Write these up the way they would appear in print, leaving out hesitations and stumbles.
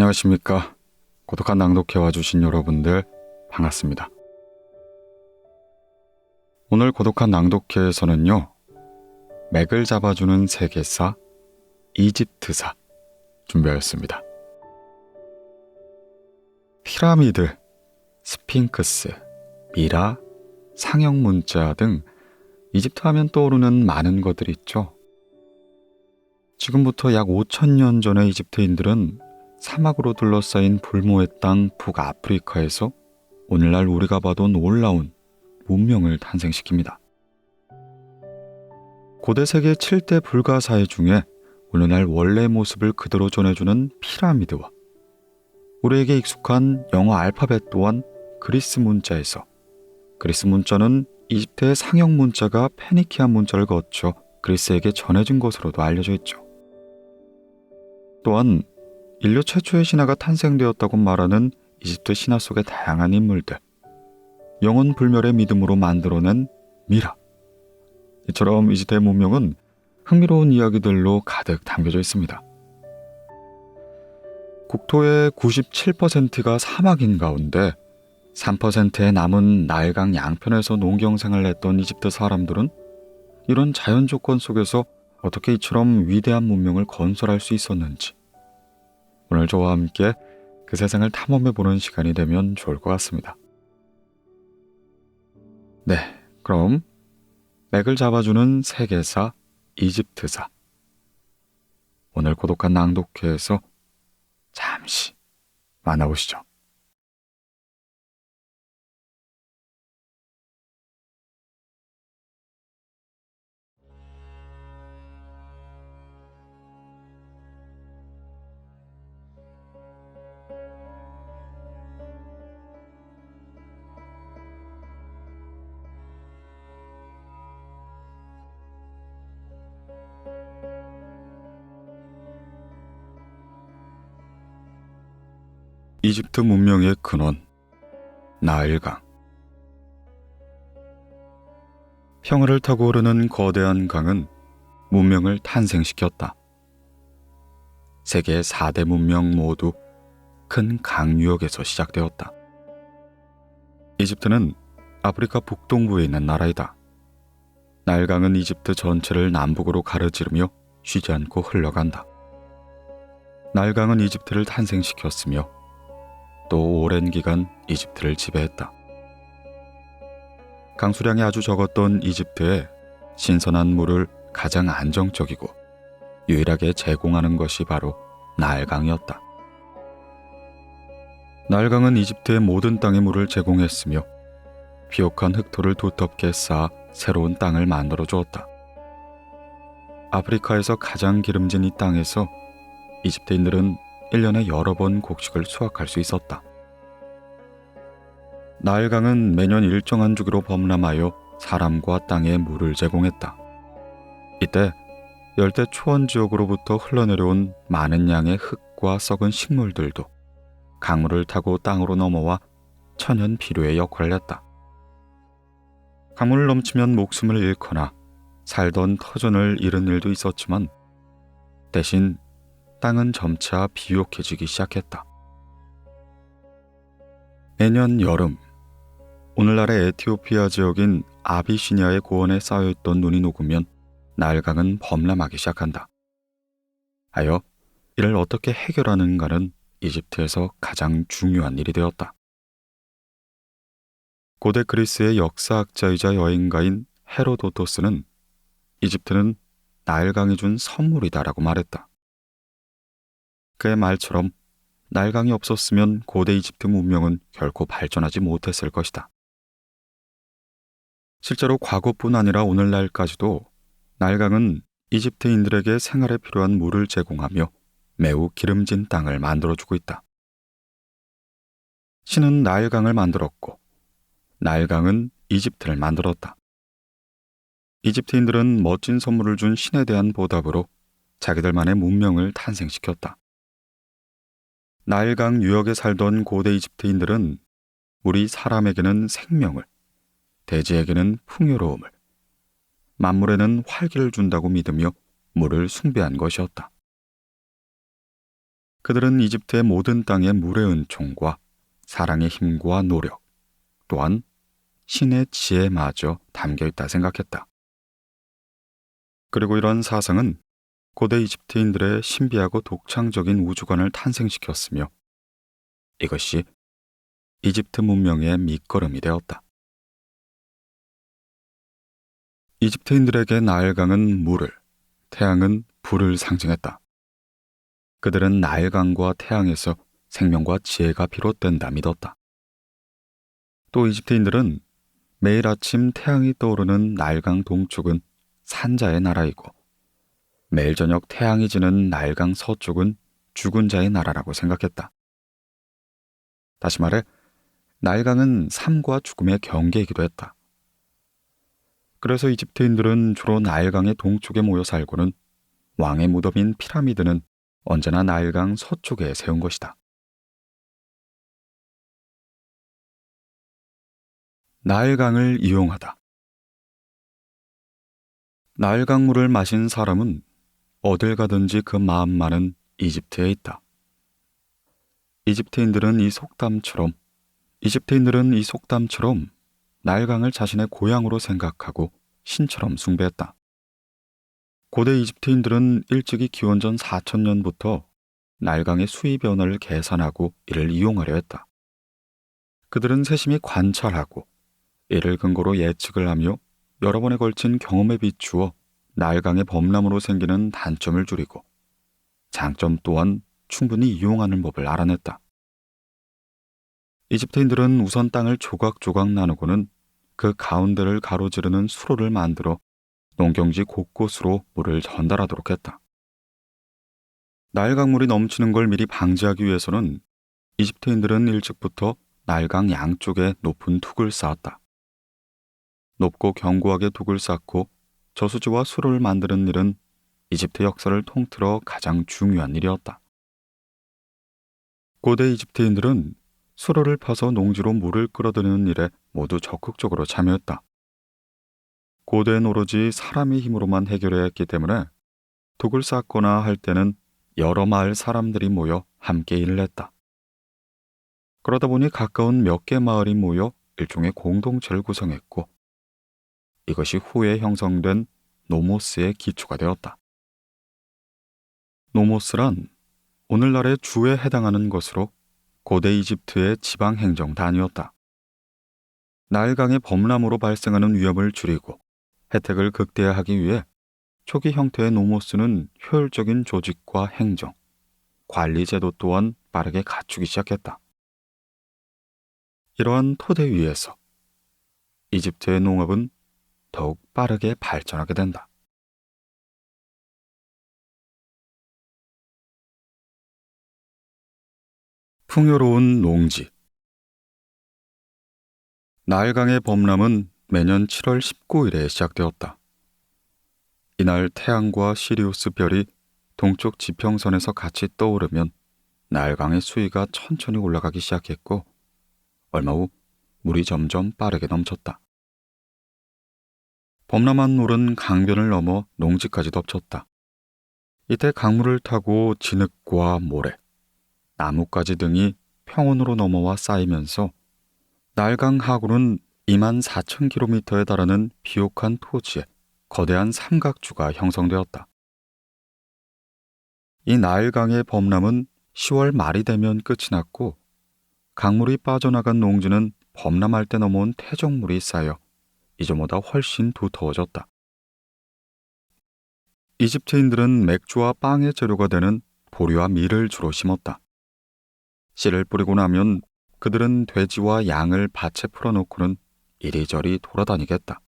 안녕하십니까. 고독한 낭독회 와주신 여러분들 반갑습니다. 오늘 고독한 낭독회에서는요, 맥을 잡아주는 세계사, 이집트사 준비하였습니다. 피라미드, 스핑크스, 미라, 상형문자 등 이집트 하면 떠오르는 많은 것들이 있죠. 지금부터 약 5,000년 전의 이집트인들은 사막으로 둘러싸인 불모의 땅 북아프리카에서 오늘날 우리가 봐도 놀라운 문명을 탄생시킵니다. 고대 세계 7대 불가사의 중에 오늘날 원래 모습을 그대로 전해주는 피라미드와 우리에게 익숙한 영어 알파벳 또한 그리스 문자에서, 그리스 문자는 이집트의 상형 문자가 페니키아 문자를 거쳐 그리스에게 전해진 것으로도 알려져 있죠. 또한 인류 최초의 신화가 탄생되었다고 말하는 이집트 신화 속의 다양한 인물들, 영원 불멸의 믿음으로 만들어낸 미라. 이처럼 이집트의 문명은 흥미로운 이야기들로 가득 담겨져 있습니다. 국토의 97%가 사막인 가운데 3%의 남은 나일강 양편에서 농경생활을 했던 이집트 사람들은 이런 자연 조건 속에서 어떻게 이처럼 위대한 문명을 건설할 수 있었는지, 오늘 저와 함께 그 세상을 탐험해보는 시간이 되면 좋을 것 같습니다. 네, 그럼 맥을 잡아주는 세계사, 이집트사, 오늘 고독한 낭독회에서 잠시 만나보시죠. 이집트 문명의 근원, 나일강. 평화를 타고 흐르는 거대한 강은 문명을 탄생시켰다. 세계의 4대 문명 모두 큰 강 유역에서 시작되었다. 이집트는 아프리카 북동부에 있는 나라이다. 나일강은 이집트 전체를 남북으로 가로지르며 쉬지 않고 흘러간다. 나일강은 이집트를 탄생시켰으며 또 오랜 기간 이집트를 지배했다. 강수량이 아주 적었던 이집트에 신선한 물을 가장 안정적이고 유일하게 제공하는 것이 바로 나일강이었다. 나일강은 이집트의 모든 땅에 물을 제공했으며 비옥한 흙토를 두텁게 쌓아 새로운 땅을 만들어 주었다. 아프리카에서 가장 기름진 이 땅에서 이집트인들은 1년에 여러 번 곡식을 수확할 수 있었다. 나일강은 매년 일정한 주기로 범람하여 사람과 땅에 물을 제공했다. 이때 열대 초원 지역으로부터 흘러내려온 많은 양의 흙과 썩은 식물들도 강물을 타고 땅으로 넘어와 천연 비료의 역할을 했다. 강물을 넘치면 목숨을 잃거나 살던 터전을 잃은 일도 있었지만 대신 땅은 점차 비옥해지기 시작했다. 매년 여름, 오늘날의 에티오피아 지역인 아비시니아의 고원에 쌓여있던 눈이 녹으면 나일강은 범람하기 시작한다. 하여 이를 어떻게 해결하는가는 이집트에서 가장 중요한 일이 되었다. 고대 그리스의 역사학자이자 여행가인 헤로도토스는 이집트는 나일강이 준 선물이다라고 말했다. 그의 말처럼 나일강이 없었으면 고대 이집트 문명은 결코 발전하지 못했을 것이다. 실제로 과거뿐 아니라 오늘날까지도 나일강은 이집트인들에게 생활에 필요한 물을 제공하며 매우 기름진 땅을 만들어주고 있다. 신은 나일강을 만들었고 나일강은 이집트를 만들었다. 이집트인들은 멋진 선물을 준 신에 대한 보답으로 자기들만의 문명을 탄생시켰다. 나일강 유역에 살던 고대 이집트인들은 우리 사람에게는 생명을, 대지에게는 풍요로움을, 만물에는 활기를 준다고 믿으며 물을 숭배한 것이었다. 그들은 이집트의 모든 땅의 물의 은총과 사랑의 힘과 노력, 또한 신의 지혜마저 담겨 있다 생각했다. 그리고 이런 사상은 고대 이집트인들의 신비하고 독창적인 우주관을 탄생시켰으며 이것이 이집트 문명의 밑거름이 되었다. 이집트인들에게 나일강은 물을, 태양은 불을 상징했다. 그들은 나일강과 태양에서 생명과 지혜가 비롯된다 믿었다. 또 이집트인들은 매일 아침 태양이 떠오르는 나일강 동쪽은 산자의 나라이고 매일 저녁 태양이 지는 나일강 서쪽은 죽은 자의 나라라고 생각했다. 다시 말해 나일강은 삶과 죽음의 경계이기도 했다. 그래서 이집트인들은 주로 나일강의 동쪽에 모여 살고는 왕의 무덤인 피라미드는 언제나 나일강 서쪽에 세운 것이다. 나일강을 이용하다. 나일강 물을 마신 사람은 어딜 가든지 그 마음만은 이집트에 있다. 이집트인들은 이 속담처럼 나일강을 자신의 고향으로 생각하고 신처럼 숭배했다. 고대 이집트인들은 일찍이 기원전 4000년부터 나일강의 수위 변화를 계산하고 이를 이용하려 했다. 그들은 세심히 관찰하고 이를 근거로 예측을 하며 여러 번에 걸친 경험에 비추어 나일강의 범람으로 생기는 단점을 줄이고 장점 또한 충분히 이용하는 법을 알아냈다. 이집트인들은 우선 땅을 조각조각 나누고는 그 가운데를 가로지르는 수로를 만들어 농경지 곳곳으로 물을 전달하도록 했다. 나일강 물이 넘치는 걸 미리 방지하기 위해서는 이집트인들은 일찍부터 나일강 양쪽에 높은 둑을 쌓았다. 높고 견고하게 둑을 쌓고 저수지와 수로를 만드는 일은 이집트 역사를 통틀어 가장 중요한 일이었다. 고대 이집트인들은 수로를 파서 농지로 물을 끌어들이는 일에 모두 적극적으로 참여했다. 고대엔 오로지 사람의 힘으로만 해결해야 했기 때문에 둑을 쌓거나 할 때는 여러 마을 사람들이 모여 함께 일을 했다. 그러다 보니 가까운 몇 개 마을이 모여 일종의 공동체를 구성했고 이것이 후에 형성된 노모스의 기초가 되었다. 노모스란 오늘날의 주에 해당하는 것으로 고대 이집트의 지방행정 단위였다. 나일강의 범람으로 발생하는 위험을 줄이고 혜택을 극대화하기 위해 초기 형태의 노모스는 효율적인 조직과 행정, 관리 제도 또한 빠르게 갖추기 시작했다. 이러한 토대 위에서 이집트의 농업은 더욱 빠르게 발전하게 된다. 풍요로운 농지. 나일강의 범람은 매년 7월 19일에 시작되었다. 이날 태양과 시리우스 별이 동쪽 지평선에서 같이 떠오르면 나일강의 수위가 천천히 올라가기 시작했고 얼마 후 물이 점점 빠르게 넘쳤다. 범람한 물은 강변을 넘어 농지까지 덮쳤다. 이때 강물을 타고 진흙과 모래, 나뭇가지 등이 평원으로 넘어와 쌓이면서 나일강 하구는 24,000km에 달하는 비옥한 토지에 거대한 삼각주가 형성되었다. 이 나일강의 범람은 10월 말이 되면 끝이 났고 강물이 빠져나간 농지는 범람할 때 넘어온 태적물이 쌓여 이전보다 훨씬 두터워졌다. 이집트인들은 맥주와 빵의 재료가 되는 보리와 밀을 주로 심었다. 씨를 뿌리고 나면 그들은 돼지와 양을 밭에 풀어놓고는 이리저리 돌아다니겠다.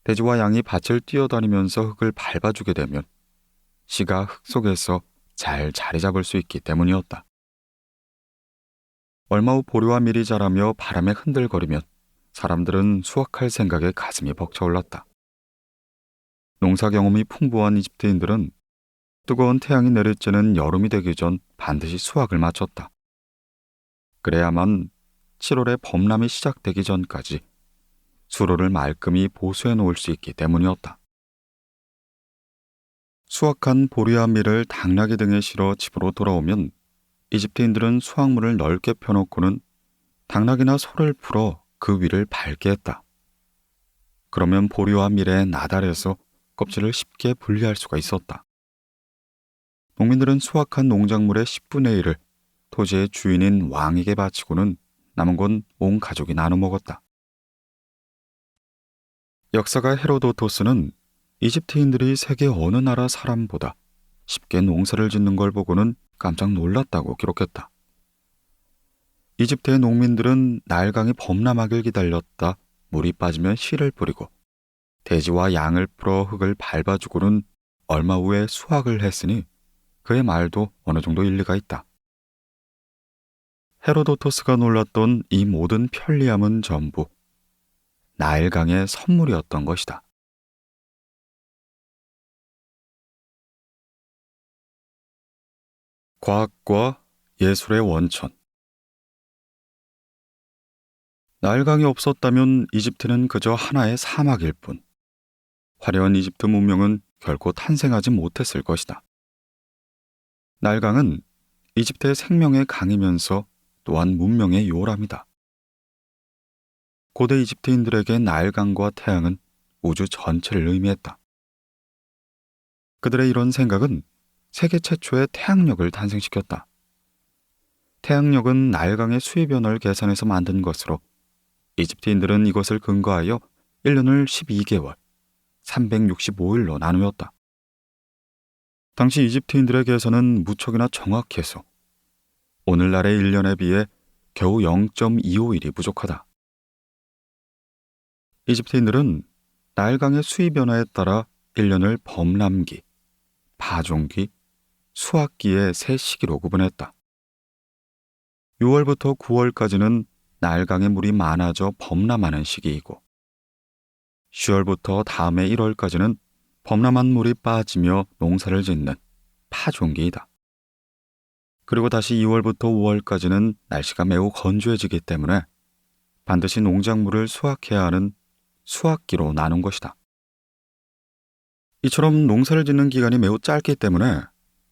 돼지와 양이 밭을 뛰어다니면서 흙을 밟아주게 되면 씨가 흙 속에서 잘 자리 잡을 수 있기 때문이었다. 얼마 후 보리와 밀이 자라며 바람에 흔들거리면 사람들은 수확할 생각에 가슴이 벅차올랐다. 농사 경험이 풍부한 이집트인들은 뜨거운 태양이 내리쬐는 여름이 되기 전 반드시 수확을 마쳤다. 그래야만 7월에 범람이 시작되기 전까지 수로를 말끔히 보수해 놓을 수 있기 때문이었다. 수확한 보리와 밀을 당나귀 등에 실어 집으로 돌아오면 이집트인들은 수확물을 넓게 펴놓고는 당나귀나 소를 풀어 그 위를 밟게 했다. 그러면 보리와 밀의 나달에서 껍질을 쉽게 분리할 수가 있었다. 농민들은 수확한 농작물의 10분의 1을 토지의 주인인 왕에게 바치고는 남은 건 온 가족이 나눠 먹었다. 역사가 헤로도토스는 이집트인들이 세계 어느 나라 사람보다 쉽게 농사를 짓는 걸 보고는 깜짝 놀랐다고 기록했다. 이집트의 농민들은 나일강이 범람하길 기다렸다 물이 빠지면 씨를 뿌리고 돼지와 양을 풀어 흙을 밟아주고는 얼마 후에 수확을 했으니 그의 말도 어느 정도 일리가 있다. 헤로도토스가 놀랐던 이 모든 편리함은 전부 나일강의 선물이었던 것이다. 과학과 예술의 원천. 나일강이 없었다면 이집트는 그저 하나의 사막일 뿐. 화려한 이집트 문명은 결코 탄생하지 못했을 것이다. 나일강은 이집트의 생명의 강이면서 또한 문명의 요람이다. 고대 이집트인들에게 나일강과 태양은 우주 전체를 의미했다. 그들의 이런 생각은 세계 최초의 태양력을 탄생시켰다. 태양력은 나일강의 수위 변화를 계산해서 만든 것으로 이집트인들은 이것을 근거하여 1년을 12개월, 365일로 나누었다. 당시 이집트인들의 계산은 무척이나 정확해서 오늘날의 1년에 비해 겨우 0.25일이 부족하다. 이집트인들은 나일강의 수위 변화에 따라 1년을 범람기, 파종기, 수확기의 세 시기로 구분했다. 6월부터 9월까지는 나일강의 물이 많아져 범람하는 시기이고 10월부터 다음해 1월까지는 범람한 물이 빠지며 농사를 짓는 파종기이다. 그리고 다시 2월부터 5월까지는 날씨가 매우 건조해지기 때문에 반드시 농작물을 수확해야 하는 수확기로 나눈 것이다. 이처럼 농사를 짓는 기간이 매우 짧기 때문에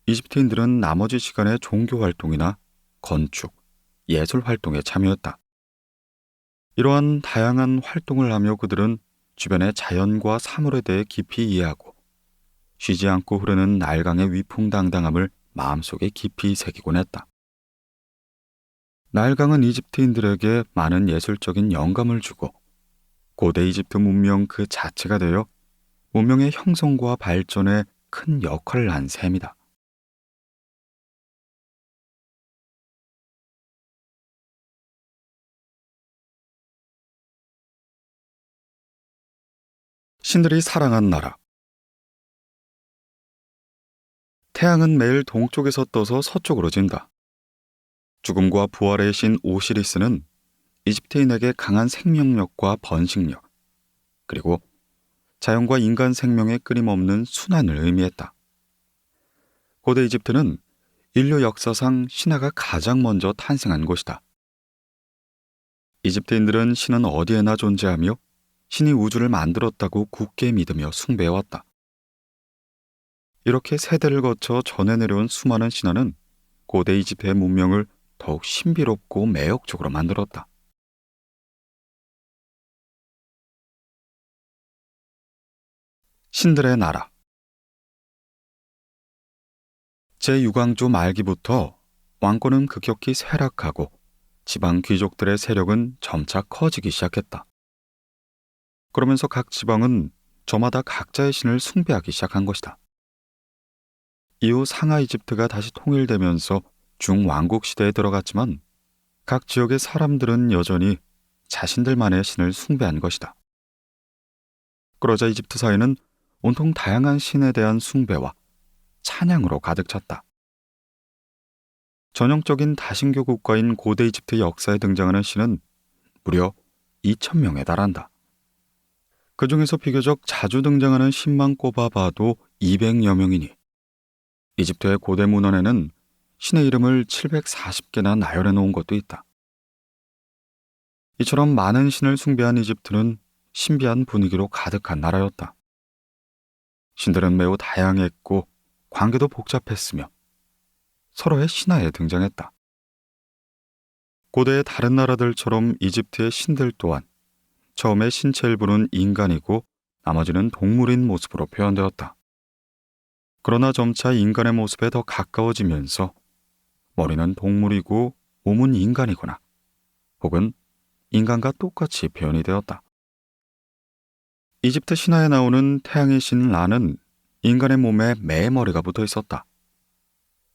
이집트인들은 나머지 시간에 종교 활동이나 건축, 예술 활동에 참여했다. 이러한 다양한 활동을 하며 그들은 주변의 자연과 사물에 대해 깊이 이해하고 쉬지 않고 흐르는 나일강의 위풍당당함을 마음속에 깊이 새기곤 했다. 나일강은 이집트인들에게 많은 예술적인 영감을 주고 고대 이집트 문명 그 자체가 되어 문명의 형성과 발전에 큰 역할을 한 셈이다. 신들이 사랑한 나라. 태양은 매일 동쪽에서 떠서 서쪽으로 진다. 죽음과 부활의 신 오시리스는 이집트인에게 강한 생명력과 번식력, 그리고 자연과 인간 생명의 끊임없는 순환을 의미했다. 고대 이집트는 인류 역사상 신화가 가장 먼저 탄생한 곳이다. 이집트인들은 신은 어디에나 존재하며 신이 우주를 만들었다고 굳게 믿으며 숭배해왔다. 이렇게 세대를 거쳐 전해 내려온 수많은 신화는 고대 이집트의 문명을 더욱 신비롭고 매혹적으로 만들었다. 신들의 나라. 제6왕조 말기부터 왕권은 급격히 쇠락하고 지방 귀족들의 세력은 점차 커지기 시작했다. 그러면서 각 지방은 저마다 각자의 신을 숭배하기 시작한 것이다. 이후 상하 이집트가 다시 통일되면서 중왕국 시대에 들어갔지만 각 지역의 사람들은 여전히 자신들만의 신을 숭배한 것이다. 그러자 이집트 사회는 온통 다양한 신에 대한 숭배와 찬양으로 가득 찼다. 전형적인 다신교 국가인 고대 이집트 역사에 등장하는 신은 무려 2,000명에 달한다. 그 중에서 비교적 자주 등장하는 신만 꼽아봐도 200여 명이니 이집트의 고대 문헌에는 신의 이름을 740개나 나열해 놓은 것도 있다. 이처럼 많은 신을 숭배한 이집트는 신비한 분위기로 가득한 나라였다. 신들은 매우 다양했고 관계도 복잡했으며 서로의 신화에 등장했다. 고대의 다른 나라들처럼 이집트의 신들 또한 처음에 신체 일부는 인간이고 나머지는 동물인 모습으로 표현되었다. 그러나 점차 인간의 모습에 더 가까워지면서 머리는 동물이고 몸은 인간이거나 혹은 인간과 똑같이 표현이 되었다. 이집트 신화에 나오는 태양의 신 라는 인간의 몸에 매 머리가 붙어 있었다.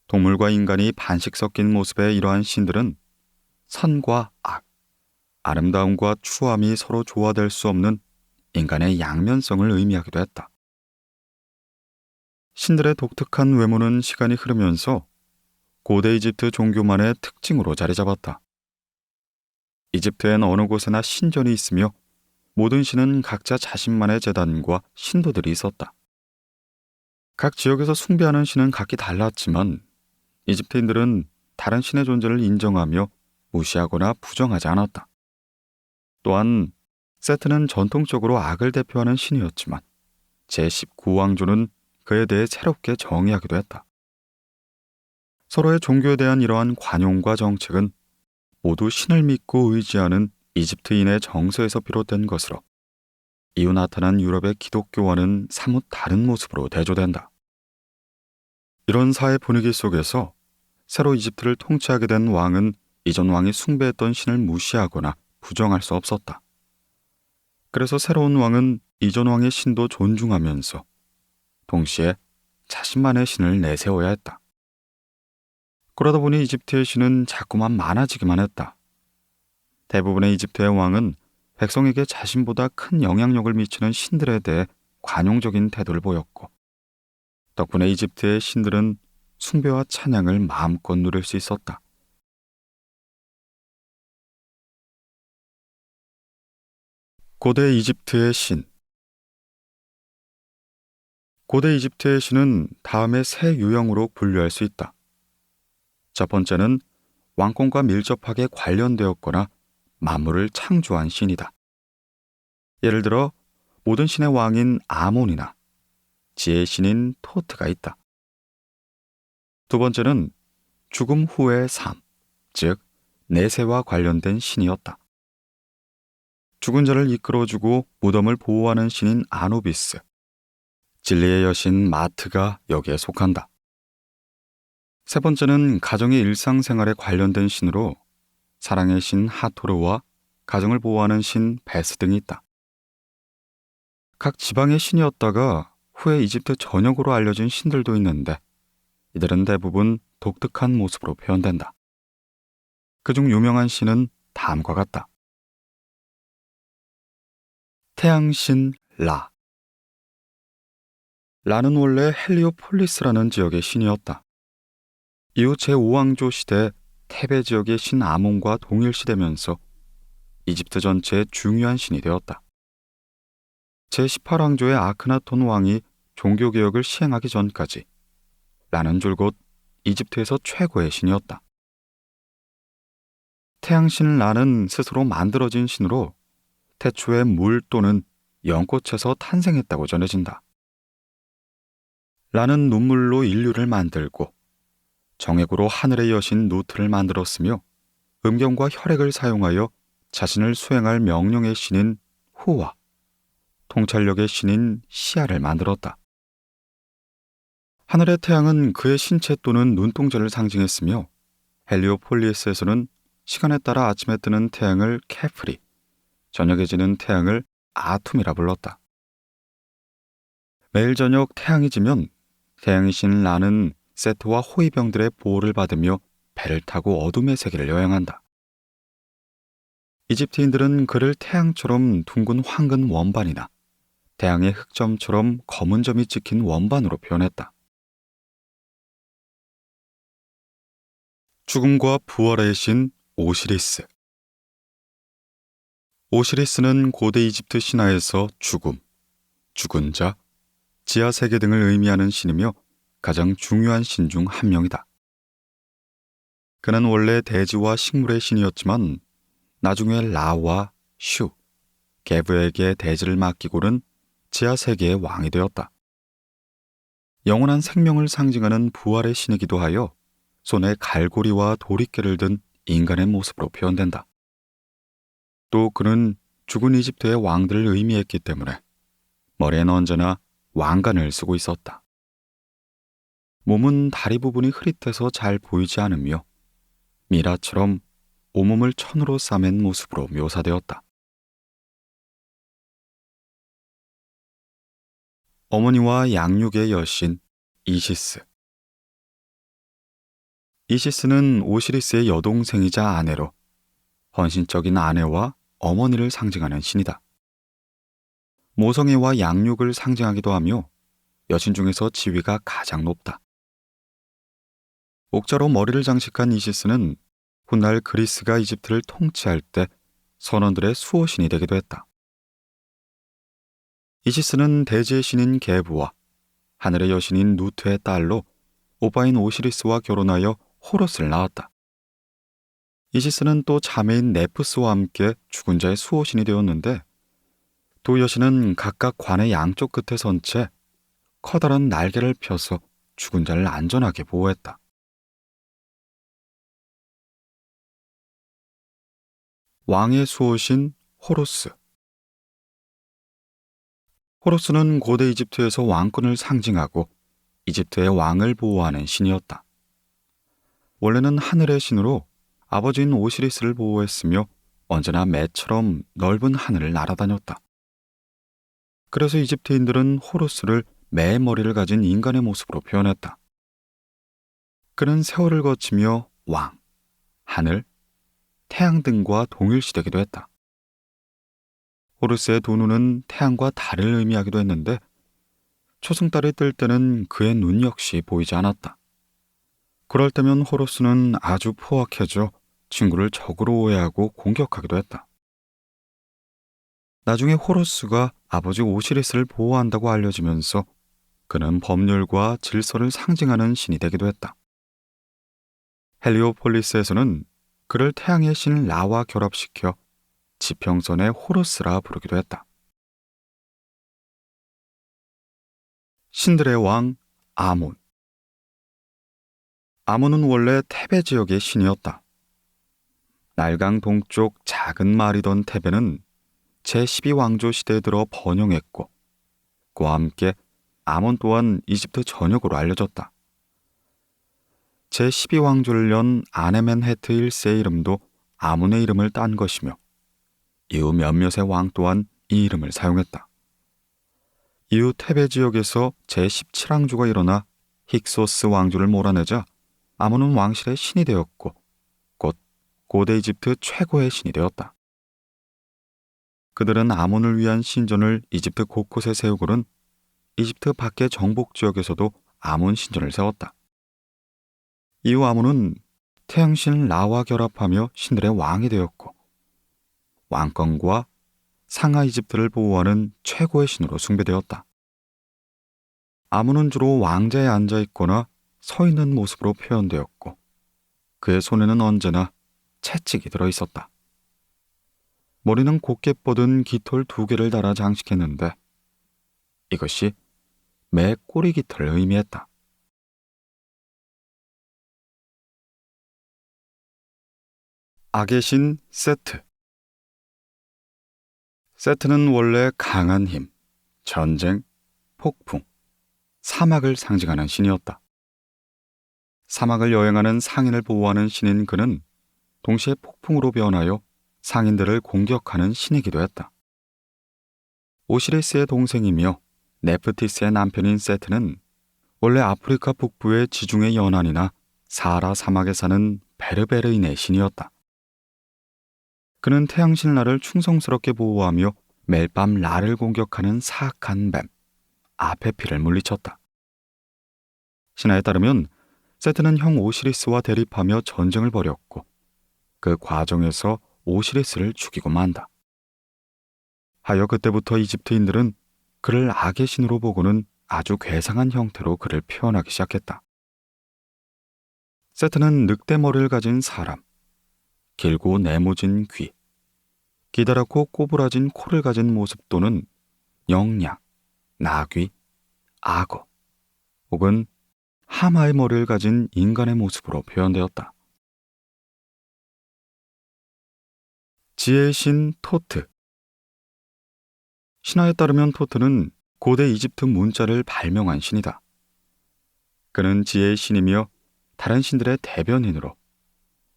동물과 인간이 반씩 섞인 모습의 이러한 신들은 선과 악, 아름다움과 추함이 서로 조화될 수 없는 인간의 양면성을 의미하기도 했다. 신들의 독특한 외모는 시간이 흐르면서 고대 이집트 종교만의 특징으로 자리 잡았다. 이집트엔 어느 곳에나 신전이 있으며 모든 신은 각자 자신만의 제단과 신도들이 있었다. 각 지역에서 숭배하는 신은 각기 달랐지만 이집트인들은 다른 신의 존재를 인정하며 무시하거나 부정하지 않았다. 또한 세트는 전통적으로 악을 대표하는 신이었지만 제19왕조는 그에 대해 새롭게 정의하기도 했다. 서로의 종교에 대한 이러한 관용과 정책은 모두 신을 믿고 의지하는 이집트인의 정서에서 비롯된 것으로 이후 나타난 유럽의 기독교와는 사뭇 다른 모습으로 대조된다. 이런 사회 분위기 속에서 새로 이집트를 통치하게 된 왕은 이전 왕이 숭배했던 신을 무시하거나 부정할 수 없었다. 그래서 새로운 왕은 이전 왕의 신도 존중하면서 동시에 자신만의 신을 내세워야 했다. 그러다 보니 이집트의 신은 자꾸만 많아지기만 했다. 대부분의 이집트의 왕은 백성에게 자신보다 큰 영향력을 미치는 신들에 대해 관용적인 태도를 보였고, 덕분에 이집트의 신들은 숭배와 찬양을 마음껏 누릴 수 있었다. 고대 이집트의 신. 고대 이집트의 신은 다음의 세 유형으로 분류할 수 있다. 첫 번째는 왕권과 밀접하게 관련되었거나 만물을 창조한 신이다. 예를 들어 모든 신의 왕인 아몬이나 지혜의 신인 토트가 있다. 두 번째는 죽음 후의 삶, 즉 내세와 관련된 신이었다. 죽은 자를 이끌어주고 무덤을 보호하는 신인 아누비스, 진리의 여신 마트가 여기에 속한다. 세 번째는 가정의 일상생활에 관련된 신으로 사랑의 신 하토르와 가정을 보호하는 신 베스 등이 있다. 각 지방의 신이었다가 후에 이집트 전역으로 알려진 신들도 있는데 이들은 대부분 독특한 모습으로 표현된다. 그중 유명한 신은 다음과 같다. 태양신 라. 라는 원래 헬리오폴리스라는 지역의 신이었다. 이후 제5왕조 시대 테베 지역의 신 아몬과 동일시되면서 이집트 전체의 중요한 신이 되었다. 제18왕조의 아크나톤 왕이 종교개혁을 시행하기 전까지 라는 줄곧 이집트에서 최고의 신이었다. 태양신 라는 스스로 만들어진 신으로 태초에 물 또는 연꽃에서 탄생했다고 전해진다. 라는 눈물로 인류를 만들고 정액으로 하늘의 여신 누트를 만들었으며 음경과 혈액을 사용하여 자신을 수행할 명령의 신인 후와 통찰력의 신인 시아를 만들었다. 하늘의 태양은 그의 신체 또는 눈동자를 상징했으며 헬리오폴리스에서는 시간에 따라 아침에 뜨는 태양을 케프리, 저녁에 지는 태양을 아툼이라 불렀다. 매일 저녁 태양이 지면 태양의 신 라는 세트와 호위병들의 보호를 받으며 배를 타고 어둠의 세계를 여행한다. 이집트인들은 그를 태양처럼 둥근 황금 원반이나 태양의 흑점처럼 검은 점이 찍힌 원반으로 표현했다. 죽음과 부활의 신 오시리스. 오시리스는 고대 이집트 신화에서 죽음, 죽은 자, 지하 세계 등을 의미하는 신이며 가장 중요한 신 중 한 명이다. 그는 원래 대지와 식물의 신이었지만 나중에 라와 슈, 게브에게 대지를 맡기고는 지하 세계의 왕이 되었다. 영원한 생명을 상징하는 부활의 신이기도 하여 손에 갈고리와 도리깨를 든 인간의 모습으로 표현된다. 또 그는 죽은 이집트의 왕들을 의미했기 때문에 머리에는 언제나 왕관을 쓰고 있었다. 몸은 다리 부분이 흐릿해서 잘 보이지 않으며 미라처럼 온몸을 천으로 싸맨 모습으로 묘사되었다. 어머니와 양육의 여신 이시스. 이시스는 오시리스의 여동생이자 아내로 헌신적인 아내와 어머니를 상징하는 신이다. 모성애와 양육을 상징하기도 하며 여신 중에서 지위가 가장 높다. 옥자로 머리를 장식한 이시스는 훗날 그리스가 이집트를 통치할 때 선원들의 수호신이 되기도 했다. 이시스는 대지의 신인 게부와 하늘의 여신인 누트의 딸로 오빠인 오시리스와 결혼하여 호러스를 낳았다. 이시스는 또 자매인 네프스와 함께 죽은 자의 수호신이 되었는데 두 여신은 각각 관의 양쪽 끝에 선 채 커다란 날개를 펴서 죽은 자를 안전하게 보호했다. 왕의 수호신 호루스. 호루스는 고대 이집트에서 왕권을 상징하고 이집트의 왕을 보호하는 신이었다. 원래는 하늘의 신으로 아버지인 오시리스를 보호했으며 언제나 매처럼 넓은 하늘을 날아다녔다. 그래서 이집트인들은 호루스를 매의 머리를 가진 인간의 모습으로 표현했다. 그는 세월을 거치며 왕, 하늘, 태양 등과 동일시되기도 했다. 호루스의 두 눈은 태양과 달을 의미하기도 했는데 초승달이 뜰 때는 그의 눈 역시 보이지 않았다. 그럴 때면 호루스는 아주 포악해져 친구를 적으로 오해하고 공격하기도 했다. 나중에 호루스가 아버지 오시리스를 보호한다고 알려지면서 그는 법률과 질서를 상징하는 신이 되기도 했다. 헬리오폴리스에서는 그를 태양의 신 라와 결합시켜 지평선의 호루스라 부르기도 했다. 신들의 왕 아몬. 아몬은 원래 테베 지역의 신이었다. 날강 동쪽 작은 마을이던 테베는 제12왕조 시대에 들어 번영했고 그와 함께 아몬 또한 이집트 전역으로 알려졌다. 제12왕조를 연 아네멘헤트 1세의 이름도 아몬의 이름을 딴 것이며 이후 몇몇의 왕 또한 이 이름을 사용했다. 이후 테베 지역에서 제17왕조가 일어나 힉소스 왕조를 몰아내자 아몬은 왕실의 신이 되었고 곧 고대 이집트 최고의 신이 되었다. 그들은 아몬을 위한 신전을 이집트 곳곳에 세우고는 이집트 밖의 정복 지역에서도 아몬 신전을 세웠다. 이후 아몬은 태양신 라와 결합하며 신들의 왕이 되었고 왕권과 상하 이집트를 보호하는 최고의 신으로 숭배되었다. 아몬은 주로 왕자에 앉아 있거나 서 있는 모습으로 표현되었고 그의 손에는 언제나 채찍이 들어 있었다. 머리는 곱게 뻗은 깃털 2개를 달아 장식했는데 이것이 매 꼬리 깃털을 의미했다. 악의 신 세트. 세트는 원래 강한 힘, 전쟁, 폭풍, 사막을 상징하는 신이었다. 사막을 여행하는 상인을 보호하는 신인 그는 동시에 폭풍으로 변하여 상인들을 공격하는 신이기도 했다. 오시리스의 동생이며 네프티스의 남편인 세트는 원래 아프리카 북부의 지중해 연안이나 사하라 사막에 사는 베르베르인의 신이었다. 그는 태양신 라를 충성스럽게 보호하며 매일 밤 라를 공격하는 사악한 뱀, 아페피를 물리쳤다. 신화에 따르면 세트는 형 오시리스와 대립하며 전쟁을 벌였고 그 과정에서 오시리스를 죽이고 만다. 하여 그때부터 이집트인들은 그를 악의 신으로 보고는 아주 괴상한 형태로 그를 표현하기 시작했다. 세트는 늑대머리를 가진 사람, 길고 네모진 귀, 기다랗고 꼬부라진 코를 가진 모습 또는 영양, 나귀, 악어, 혹은 하마의 머리를 가진 인간의 모습으로 표현되었다. 지혜의 신 토트. 신화에 따르면 토트는 고대 이집트 문자를 발명한 신이다. 그는 지혜의 신이며 다른 신들의 대변인으로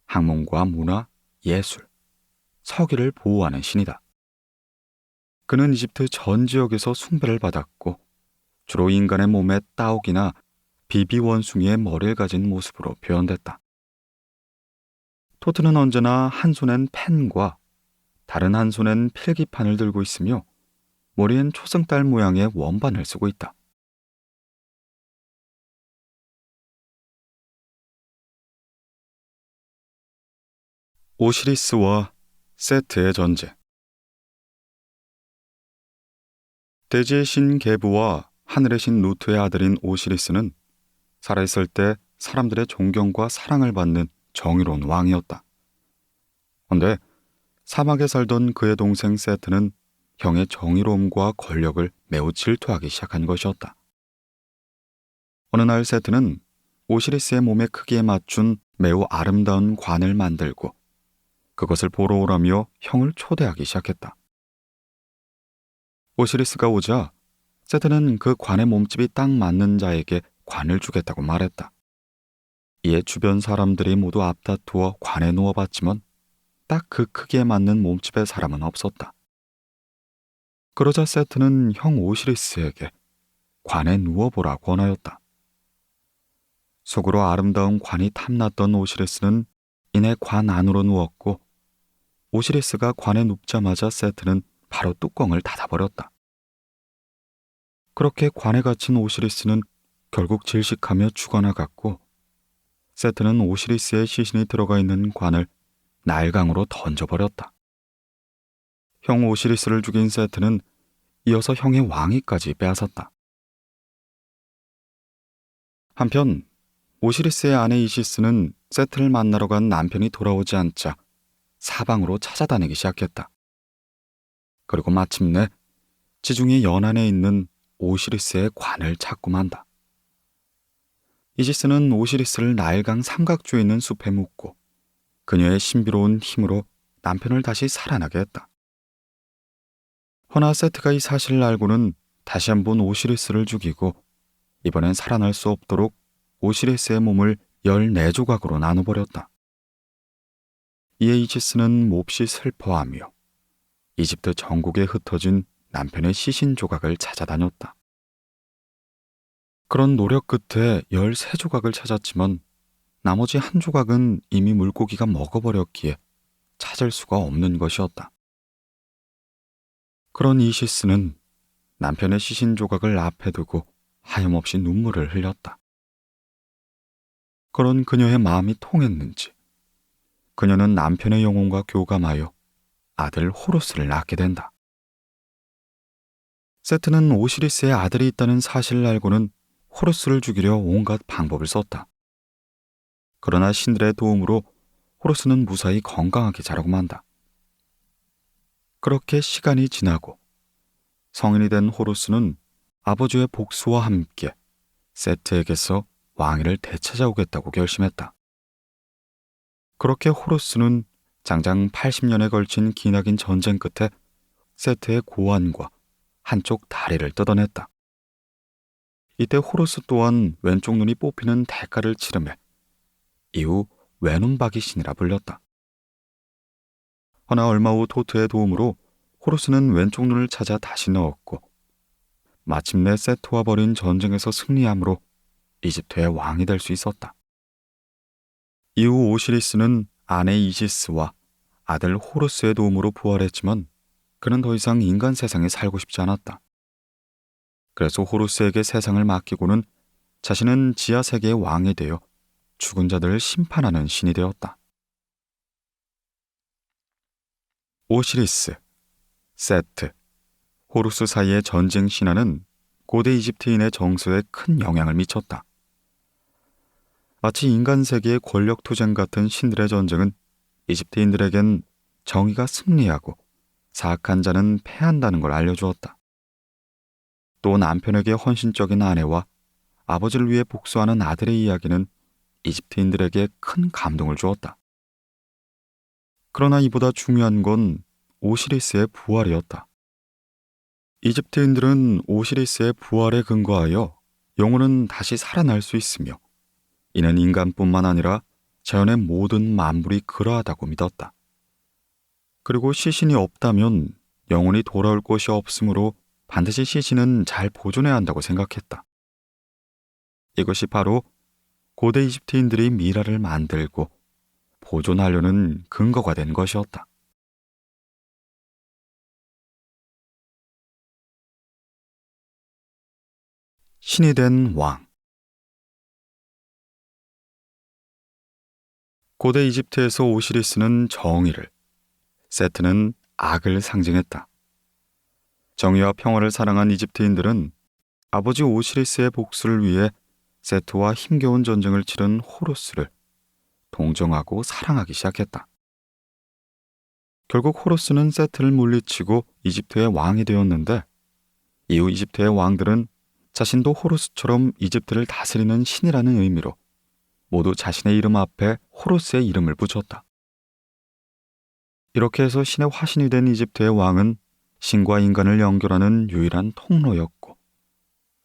학문과 문화, 예술, 서기를 보호하는 신이다. 그는 이집트 전 지역에서 숭배를 받았고 주로 인간의 몸에 따옥이나 비비원숭이의 머리를 가진 모습으로 표현됐다. 토트는 언제나 한 손엔 펜과 다른 한 손엔 필기판을 들고 있으며 머리엔 초승달 모양의 원반을 쓰고 있다. 오시리스와 세트의 전쟁. 대지의 신 게부와 하늘의 신 누트의 아들인 오시리스는 살아있을 때 사람들의 존경과 사랑을 받는 정의로운 왕이었다. 그런데 사막에 살던 그의 동생 세트는 형의 정의로움과 권력을 매우 질투하기 시작한 것이었다. 어느 날 세트는 오시리스의 몸의 크기에 맞춘 매우 아름다운 관을 만들고 그것을 보러 오라며 형을 초대하기 시작했다. 오시리스가 오자 세트는 그 관의 몸집이 딱 맞는 자에게 관을 주겠다고 말했다. 이에 주변 사람들이 모두 앞다투어 관에 누워봤지만 딱 그 크기에 맞는 몸집의 사람은 없었다. 그러자 세트는 형 오시리스에게 관에 누워보라 권하였다. 속으로 아름다운 관이 탐났던 오시리스는 이내 관 안으로 누웠고 오시리스가 관에 눕자마자 세트는 바로 뚜껑을 닫아버렸다. 그렇게 관에 갇힌 오시리스는 결국 질식하며 죽어나갔고 세트는 오시리스의 시신이 들어가 있는 관을 나일강으로 던져버렸다. 형 오시리스를 죽인 세트는 이어서 형의 왕위까지 빼앗았다. 한편 오시리스의 아내 이시스는 세트를 만나러 간 남편이 돌아오지 않자 사방으로 찾아다니기 시작했다. 그리고 마침내 지중해 연안에 있는 오시리스의 관을 찾고 만다. 이시스는 오시리스를 나일강 삼각주에 있는 숲에 묻고 그녀의 신비로운 힘으로 남편을 다시 살아나게 했다. 허나 세트가 이 사실을 알고는 다시 한번 오시리스를 죽이고 이번엔 살아날 수 없도록 오시리스의 몸을 14조각으로 나눠버렸다. 이에 이시스는 몹시 슬퍼하며 이집트 전국에 흩어진 남편의 시신 조각을 찾아다녔다. 그런 노력 끝에 13조각을 찾았지만 나머지 한 조각은 이미 물고기가 먹어버렸기에 찾을 수가 없는 것이었다. 그런 이시스는 남편의 시신 조각을 앞에 두고 하염없이 눈물을 흘렸다. 그런 그녀의 마음이 통했는지 그녀는 남편의 영혼과 교감하여 아들 호루스를 낳게 된다. 세트는 오시리스의 아들이 있다는 사실을 알고는 호루스를 죽이려 온갖 방법을 썼다. 그러나 신들의 도움으로 호루스는 무사히 건강하게 자라고 만다. 그렇게 시간이 지나고 성인이 된 호루스는 아버지의 복수와 함께 세트에게서 왕위를 되찾아오겠다고 결심했다. 그렇게 호루스는 장장 80년에 걸친 기나긴 전쟁 끝에 세트의 고환과 한쪽 다리를 뜯어냈다. 이때 호루스 또한 왼쪽 눈이 뽑히는 대가를 치르매 이후 외눈박이 신이라 불렸다. 허나 얼마 후 토트의 도움으로 호루스는 왼쪽 눈을 찾아 다시 넣었고 마침내 세트와 벌인 전쟁에서 승리함으로 이집트의 왕이 될 수 있었다. 이후 오시리스는 아내 이시스와 아들 호루스의 도움으로 부활했지만 그는 더 이상 인간 세상에 살고 싶지 않았다. 그래서 호루스에게 세상을 맡기고는 자신은 지하 세계의 왕이 되어 죽은 자들을 심판하는 신이 되었다. 오시리스, 세트, 호루스 사이의 전쟁 신화는 고대 이집트인의 정서에 큰 영향을 미쳤다. 마치 인간 세계의 권력 투쟁 같은 신들의 전쟁은 이집트인들에겐 정의가 승리하고 사악한 자는 패한다는 걸 알려주었다. 또 남편에게 헌신적인 아내와 아버지를 위해 복수하는 아들의 이야기는 이집트인들에게 큰 감동을 주었다. 그러나 이보다 중요한 건 오시리스의 부활이었다. 이집트인들은 오시리스의 부활에 근거하여 영혼은 다시 살아날 수 있으며 이는 인간뿐만 아니라 자연의 모든 만물이 그러하다고 믿었다. 그리고 시신이 없다면 영혼이 돌아올 것이 없으므로 반드시 시신은 잘 보존해야 한다고 생각했다. 이것이 바로 고대 이집트인들이 미라를 만들고 보존하려는 근거가 된 것이었다. 신이 된 왕. 고대 이집트에서 오시리스는 정의를, 세트는 악을 상징했다. 정의와 평화를 사랑한 이집트인들은 아버지 오시리스의 복수를 위해 세트와 힘겨운 전쟁을 치른 호루스를 동정하고 사랑하기 시작했다. 결국 호루스는 세트를 물리치고 이집트의 왕이 되었는데 이후 이집트의 왕들은 자신도 호루스처럼 이집트를 다스리는 신이라는 의미로 모두 자신의 이름 앞에 호루스의 이름을 붙였다. 이렇게 해서 신의 화신이 된 이집트의 왕은 신과 인간을 연결하는 유일한 통로였고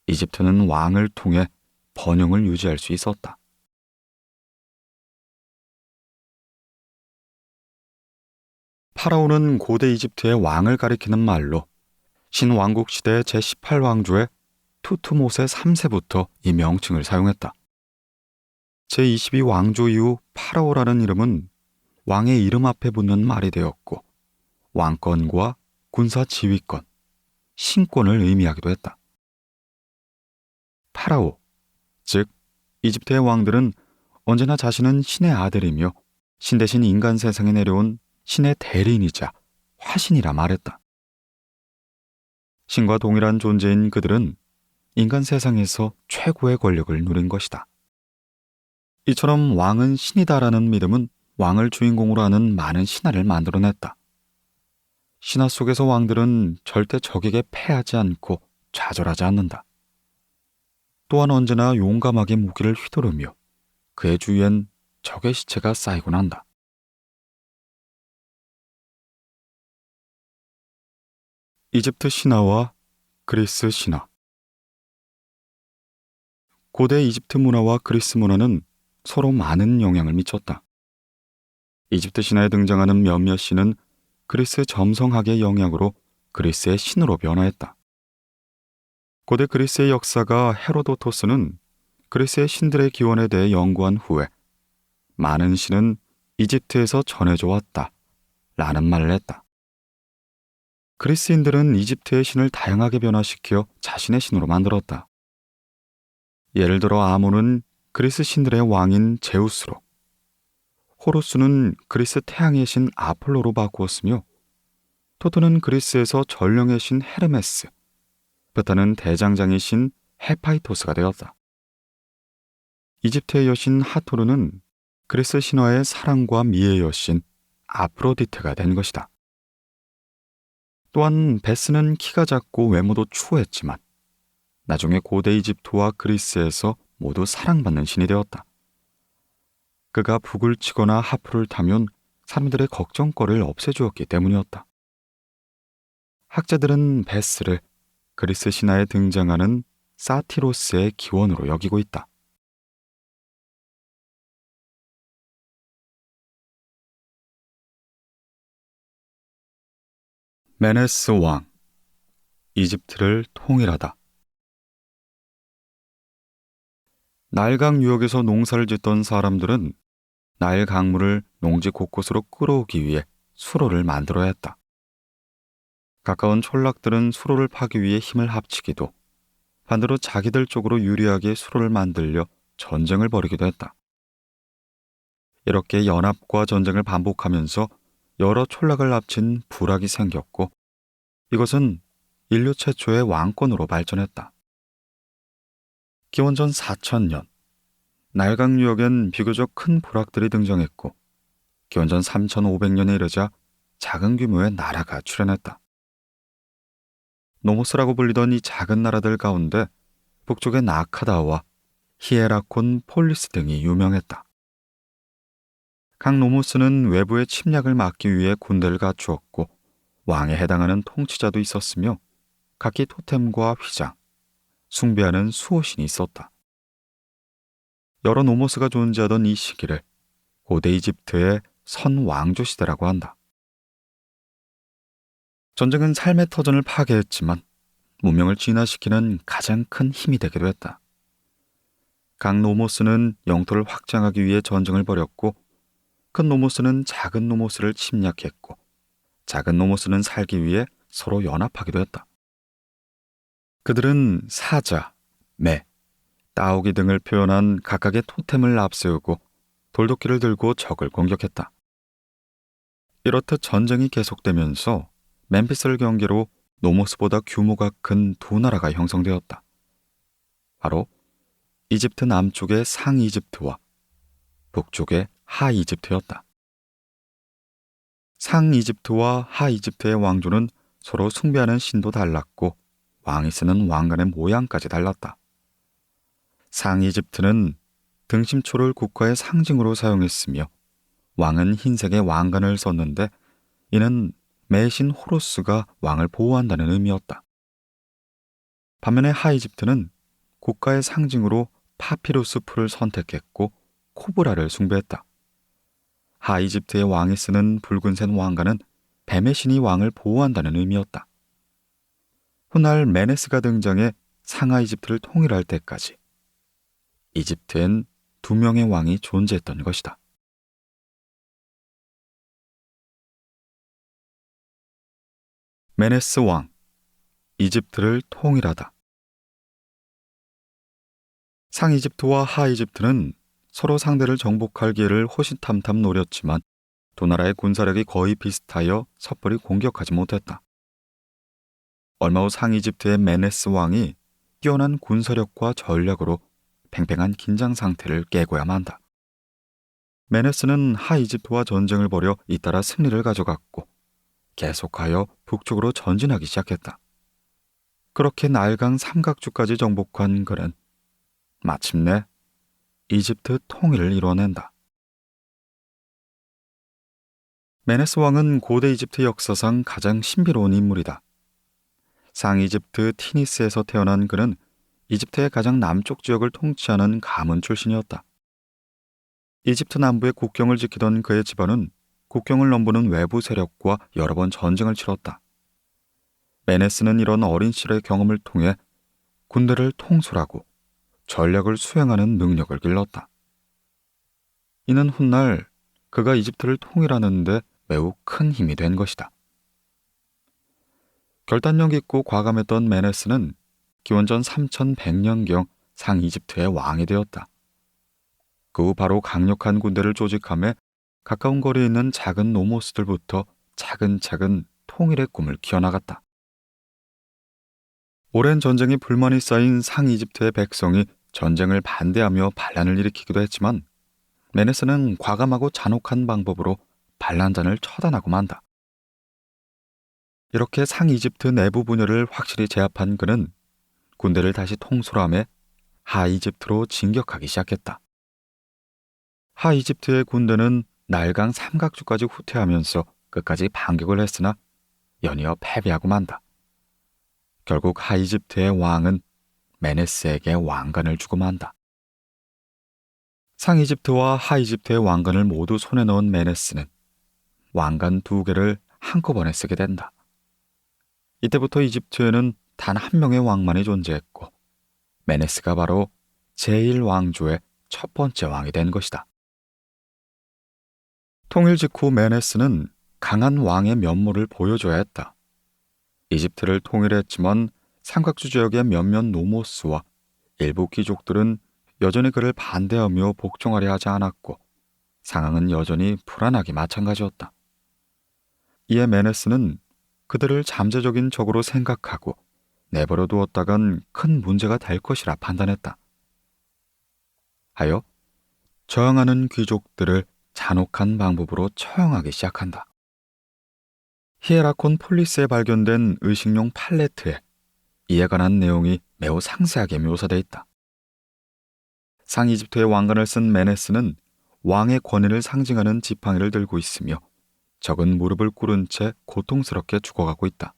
이집트는 왕을 통해 번영을 유지할 수 있었다. 파라오는 고대 이집트의 왕을 가리키는 말로 신왕국 시대 제18왕조의 투투모세 3세부터 이 명칭을 사용했다. 제22왕조 이후 파라오라는 이름은 왕의 이름 앞에 붙는 말이 되었고 왕권과 군사 지휘권, 신권을 의미하기도 했다. 파라오, 즉 이집트의 왕들은 언제나 자신은 신의 아들이며 신 대신 인간 세상에 내려온 신의 대리인이자 화신이라 말했다. 신과 동일한 존재인 그들은 인간 세상에서 최고의 권력을 누린 것이다. 이처럼 왕은 신이다라는 믿음은 왕을 주인공으로 하는 많은 신화를 만들어냈다. 신화 속에서 왕들은 절대 적에게 패하지 않고 좌절하지 않는다. 또한 언제나 용감하게 무기를 휘두르며 그의 주위엔 적의 시체가 쌓이곤 한다. 이집트 신화와 그리스 신화. 고대 이집트 문화와 그리스 문화는 서로 많은 영향을 미쳤다. 이집트 신화에 등장하는 몇몇 신은 그리스 점성학의 영향으로 그리스의 신으로 변화했다. 고대 그리스의 역사가 헤로도토스는 그리스의 신들의 기원에 대해 연구한 후에 많은 신은 이집트에서 전해져 왔다 라는 말을 했다. 그리스인들은 이집트의 신을 다양하게 변화시켜 자신의 신으로 만들었다. 예를 들어 아몬은 그리스 신들의 왕인 제우스로, 호루스는 그리스 태양의 신 아폴로로 바꾸었으며 토토는 그리스에서 전령의 신 헤르메스, 베타는 대장장이 신 헤파이토스가 되었다. 이집트의 여신 하토르는 그리스 신화의 사랑과 미의 여신 아프로디테가 된 것이다. 또한 베스는 키가 작고 외모도 추했지만 나중에 고대 이집트와 그리스에서 모두 사랑받는 신이 되었다. 그가 북을 치거나 하프를 타면 사람들의 걱정거리를 없애주었기 때문이었다. 학자들은 베스를 그리스 신화에 등장하는 사티로스의 기원으로 여기고 있다. 메네스 왕, 이집트를 통일하다. 나일강 유역에서 농사를 짓던 사람들은 나일 강물을 농지 곳곳으로 끌어오기 위해 수로를 만들어야 했다. 가까운 촌락들은 수로를 파기 위해 힘을 합치기도, 반대로 자기들 쪽으로 유리하게 수로를 만들려 전쟁을 벌이기도 했다. 이렇게 연합과 전쟁을 반복하면서 여러 촌락을 합친 부락이 생겼고 이것은 인류 최초의 왕권으로 발전했다. 기원전 4000년, 나일강 유역엔 비교적 큰 부락들이 등장했고 기원전 3500년에 이르자 작은 규모의 나라가 출현했다. 노모스라고 불리던 이 작은 나라들 가운데 북쪽의 나카다와 히에라콘 폴리스 등이 유명했다. 각 노모스는 외부의 침략을 막기 위해 군대를 갖추었고 왕에 해당하는 통치자도 있었으며 각기 토템과 휘장, 숭배하는 수호신이 있었다. 여러 노모스가 존재하던 이 시기를 고대 이집트의 선왕조 시대라고 한다. 전쟁은 삶의 터전을 파괴했지만 문명을 진화시키는 가장 큰 힘이 되기도 했다. 각 노모스는 영토를 확장하기 위해 전쟁을 벌였고 큰 노모스는 작은 노모스를 침략했고 작은 노모스는 살기 위해 서로 연합하기도 했다. 그들은 사자, 매, 따오기 등을 표현한 각각의 토템을 앞세우고 돌도끼를 들고 적을 공격했다. 이렇듯 전쟁이 계속되면서 멤피스를 경계로 노모스보다 규모가 큰 두 나라가 형성되었다. 바로 이집트 남쪽의 상이집트와 북쪽의 하이집트였다. 상이집트와 하이집트의 왕조는 서로 숭배하는 신도 달랐고 왕이 쓰는 왕관의 모양까지 달랐다. 상이집트는 등심초를 국가의 상징으로 사용했으며 왕은 흰색의 왕관을 썼는데 이는 매신 호루스가 왕을 보호한다는 의미였다. 반면에 하이집트는 국가의 상징으로 파피루스 풀을 선택했고 코브라를 숭배했다. 하이집트의 왕이 쓰는 붉은색 왕관은 뱀의 신이 왕을 보호한다는 의미였다. 훗날 메네스가 등장해 상하이집트를 통일할 때까지 이집트엔 두 명의 왕이 존재했던 것이다. 메네스 왕, 이집트를 통일하다. 상이집트와 하이집트는 서로 상대를 정복할 기회를 호시탐탐 노렸지만 두 나라의 군사력이 거의 비슷하여 섣불리 공격하지 못했다. 얼마 후 상이집트의 메네스 왕이 뛰어난 군사력과 전략으로 팽팽한 긴장 상태를 깨고야만 한다. 메네스는 하이집트와 전쟁을 벌여 잇따라 승리를 가져갔고 계속하여 북쪽으로 전진하기 시작했다. 그렇게 나일강 삼각주까지 정복한 그는 마침내 이집트 통일을 이뤄낸다. 메네스 왕은 고대 이집트 역사상 가장 신비로운 인물이다. 상이집트 티니스에서 태어난 그는 이집트의 가장 남쪽 지역을 통치하는 가문 출신이었다. 이집트 남부의 국경을 지키던 그의 집안은 국경을 넘보는 외부 세력과 여러 번 전쟁을 치렀다. 메네스는 이런 어린 시절의 경험을 통해 군대를 통솔하고 전략을 수행하는 능력을 길렀다. 이는 훗날 그가 이집트를 통일하는 데 매우 큰 힘이 된 것이다. 결단력 있고 과감했던 메네스는 기원전 3100년경 상이집트의 왕이 되었다. 그 후 바로 강력한 군대를 조직함에 가까운 거리에 있는 작은 노모스들부터 차근차근 통일의 꿈을 키워나갔다. 오랜 전쟁에 불만이 쌓인 상이집트의 백성이 전쟁을 반대하며 반란을 일으키기도 했지만 메네스는 과감하고 잔혹한 방법으로 반란단을 처단하고 만다. 이렇게 상이집트 내부 분열을 확실히 제압한 그는 군대를 다시 통솔함에 하이집트로 진격하기 시작했다. 하이집트의 군대는 나일강 삼각주까지 후퇴하면서 끝까지 반격을 했으나 연이어 패배하고 만다. 결국 하이집트의 왕은 메네스에게 왕관을 주고 만다. 상이집트와 하이집트의 왕관을 모두 손에 넣은 메네스는 왕관 두 개를 한꺼번에 쓰게 된다. 이때부터 이집트에는 단 한 명의 왕만이 존재했고 메네스가 바로 제1왕조의 첫 번째 왕이 된 것이다. 통일 직후 메네스는 강한 왕의 면모를 보여줘야 했다. 이집트를 통일했지만 삼각주 지역의 몇몇 노모스와 일부 귀족들은 여전히 그를 반대하며 복종하려 하지 않았고 상황은 여전히 불안하기 마찬가지였다. 이에 메네스는 그들을 잠재적인 적으로 생각하고 내버려 두었다간 큰 문제가 될 것이라 판단했다. 하여 저항하는 귀족들을 잔혹한 방법으로 처형하기 시작한다. 히에라콘 폴리스에 발견된 의식용 팔레트에 이에 관한 내용이 매우 상세하게 묘사되어 있다. 상이집트의 왕관을 쓴 메네스는 왕의 권위를 상징하는 지팡이를 들고 있으며 적은 무릎을 꿇은 채 고통스럽게 죽어가고 있다.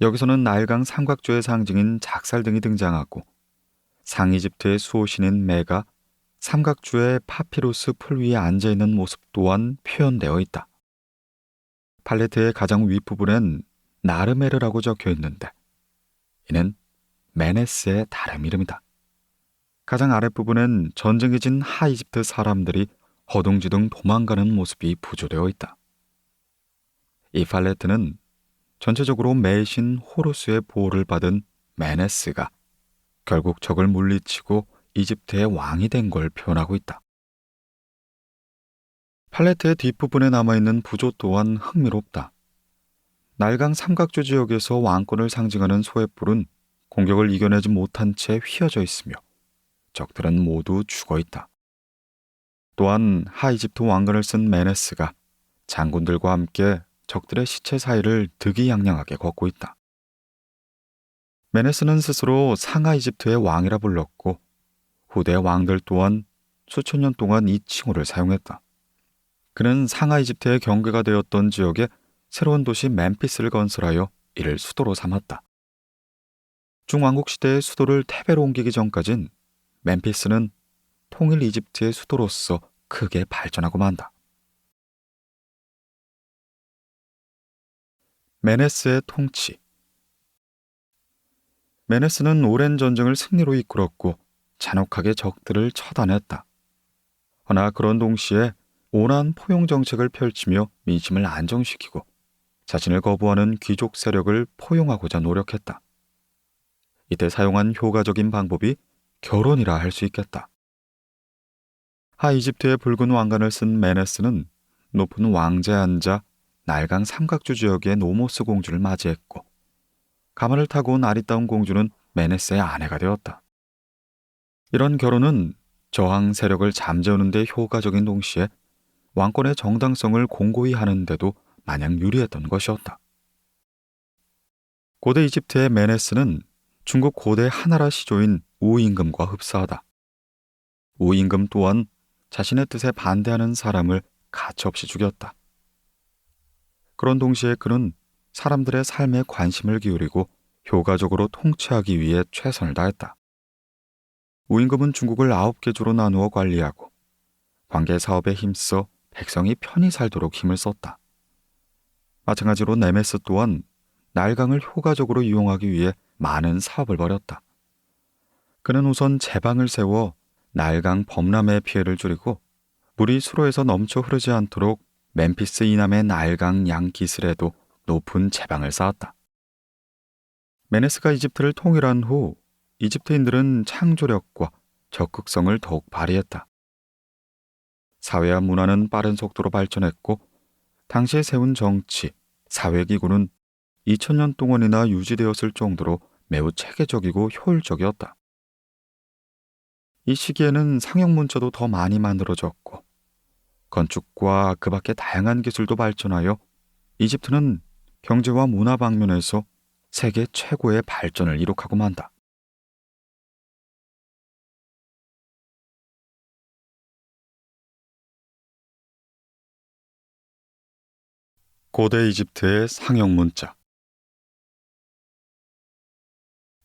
여기서는 나일강 삼각조의 상징인 작살 등이 등장하고 상이집트의 수호신인 메가 삼각주의 파피루스 풀 위에 앉아있는 모습 또한 표현되어 있다. 팔레트의 가장 윗부분엔 나르메르라고 적혀 있는데 이는 메네스의 다른 이름이다. 가장 아랫부분엔 전쟁에 진 하이집트 사람들이 허둥지둥 도망가는 모습이 부조되어 있다. 이 팔레트는 전체적으로 메이신 호루스의 보호를 받은 메네스가 결국 적을 물리치고 이집트의 왕이 된 걸 표현하고 있다. 팔레트의 뒷부분에 남아있는 부조 또한 흥미롭다. 나일강 삼각조 지역에서 왕권을 상징하는 소횃불은 공격을 이겨내지 못한 채 휘어져 있으며 적들은 모두 죽어 있다. 또한 하이집트 왕관을 쓴 메네스가 장군들과 함께 적들의 시체 사이를 득이양양하게 걷고 있다. 메네스는 스스로 상하 이집트의 왕이라 불렀고 후대 왕들 또한 수천 년 동안 이 칭호를 사용했다. 그는 상하 이집트의 경계가 되었던 지역에 새로운 도시 멤피스를 건설하여 이를 수도로 삼았다. 중왕국 시대의 수도를 테베로 옮기기 전까진 멤피스는 통일 이집트의 수도로서 크게 발전하고 만다. 메네스의 통치. 메네스는 오랜 전쟁을 승리로 이끌었고 잔혹하게 적들을 처단했다. 허나 그런 동시에 온화한 포용 정책을 펼치며 민심을 안정시키고 자신을 거부하는 귀족 세력을 포용하고자 노력했다. 이때 사용한 효과적인 방법이 결혼이라 할 수 있겠다. 하이집트의 붉은 왕관을 쓴 메네스는 높은 왕자에 앉아 나일강 삼각주 지역의 노모스 공주를 맞이했고 가마를 타고 온 아리따운 공주는 메네스의 아내가 되었다. 이런 결혼은 저항 세력을 잠재우는 데 효과적인 동시에 왕권의 정당성을 공고히 하는데도 마냥 유리했던 것이었다. 고대 이집트의 메네스는 중국 고대 하나라 시조인 우임금과 흡사하다. 우임금 또한 자신의 뜻에 반대하는 사람을 가차없이 죽였다. 그런 동시에 그는 사람들의 삶에 관심을 기울이고 효과적으로 통치하기 위해 최선을 다했다. 우임금은 중국을 9개 주로 나누어 관리하고 관계 사업에 힘써 백성이 편히 살도록 힘을 썼다. 마찬가지로 네메스 또한 나일강을 효과적으로 이용하기 위해 많은 사업을 벌였다. 그는 우선 제방을 세워 나일강 범람의 피해를 줄이고 물이 수로에서 넘쳐 흐르지 않도록 멤피스 이남의 나일강 양기슬에도 높은 제방을 쌓았다. 메네스가 이집트를 통일한 후 이집트인들은 창조력과 적극성을 더욱 발휘했다. 사회와 문화는 빠른 속도로 발전했고 당시에 세운 정치, 사회기구는 2000년 동안이나 유지되었을 정도로 매우 체계적이고 효율적이었다. 이 시기에는 상형문자도 더 많이 만들어졌고 건축과 그 밖의 다양한 기술도 발전하여 이집트는 경제와 문화 방면에서 세계 최고의 발전을 이룩하고 만다. 고대 이집트의 상형문자.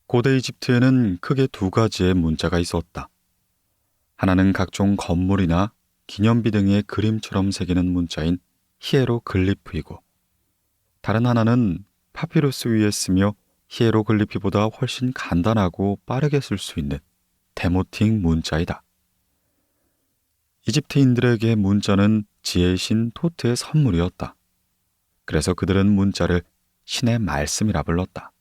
고대 이집트에는 크게 두 가지의 문자가 있었다. 하나는 각종 건물이나 기념비 등의 그림처럼 새기는 문자인 히에로글리프이고 다른 하나는 파피루스 위에 쓰며 히에로글리피보다 훨씬 간단하고 빠르게 쓸 수 있는 데모틱 문자이다. 이집트인들에게 문자는 지혜의 신 토트의 선물이었다. 그래서 그들은 문자를 신의 말씀이라 불렀다.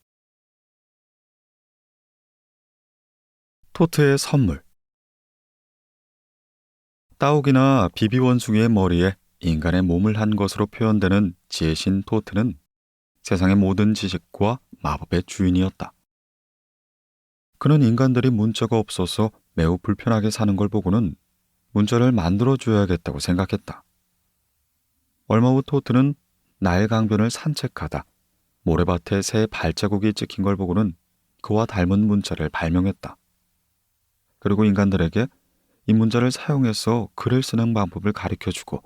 토트의 선물. 따옥이나 비비원숭이의 머리에 인간의 몸을 한 것으로 표현되는 지혜신 토트는 세상의 모든 지식과 마법의 주인이었다. 그는 인간들이 문자가 없어서 매우 불편하게 사는 걸 보고는 문자를 만들어줘야겠다고 생각했다. 얼마 후 토트는 나일 강변을 산책하다 모래밭에 새 발자국이 찍힌 걸 보고는 그와 닮은 문자를 발명했다. 그리고 인간들에게 이 문자를 사용해서 글을 쓰는 방법을 가르쳐주고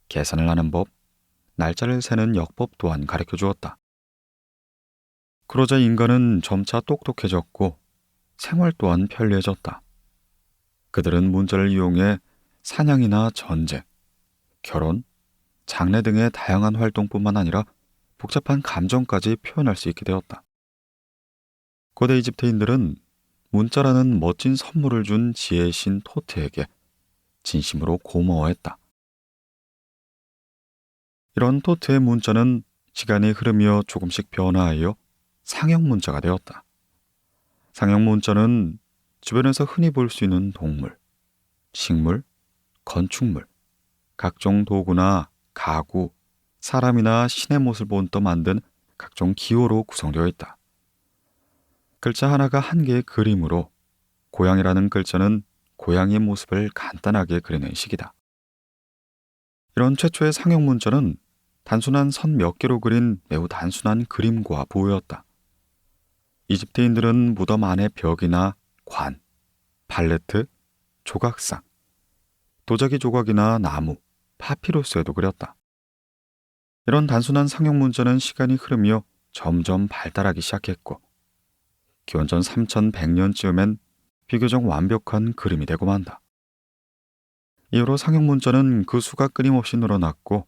계산을 하는 법, 날짜를 세는 역법 또한 가르쳐 주었다. 그러자 인간은 점차 똑똑해졌고 생활 또한 편리해졌다. 그들은 문자를 이용해 사냥이나 전쟁, 결혼, 장례 등의 다양한 활동뿐만 아니라 복잡한 감정까지 표현할 수 있게 되었다. 고대 이집트인들은 문자라는 멋진 선물을 준 지혜의 신 토트에게 진심으로 고마워했다. 이런 토트의 문자는 시간이 흐르며 조금씩 변화하여 상형 문자가 되었다. 상형 문자는 주변에서 흔히 볼 수 있는 동물, 식물, 건축물, 각종 도구나 가구, 사람이나 신의 모습을 본떠 만든 각종 기호로 구성되어 있다. 글자 하나가 한 개의 그림으로 고양이라는 글자는 고양이의 모습을 간단하게 그리는 식이다. 이런 최초의 상형 문자는 단순한 선 몇 개로 그린 매우 단순한 그림과 부호였다. 이집트인들은 무덤 안의 벽이나 관, 팔레트, 조각상, 도자기 조각이나 나무, 파피루스에도 그렸다. 이런 단순한 상형 문자는 시간이 흐르며 점점 발달하기 시작했고 기원전 3100년쯤엔 비교적 완벽한 그림이 되고 만다. 이후로 상형 문자는 그 수가 끊임없이 늘어났고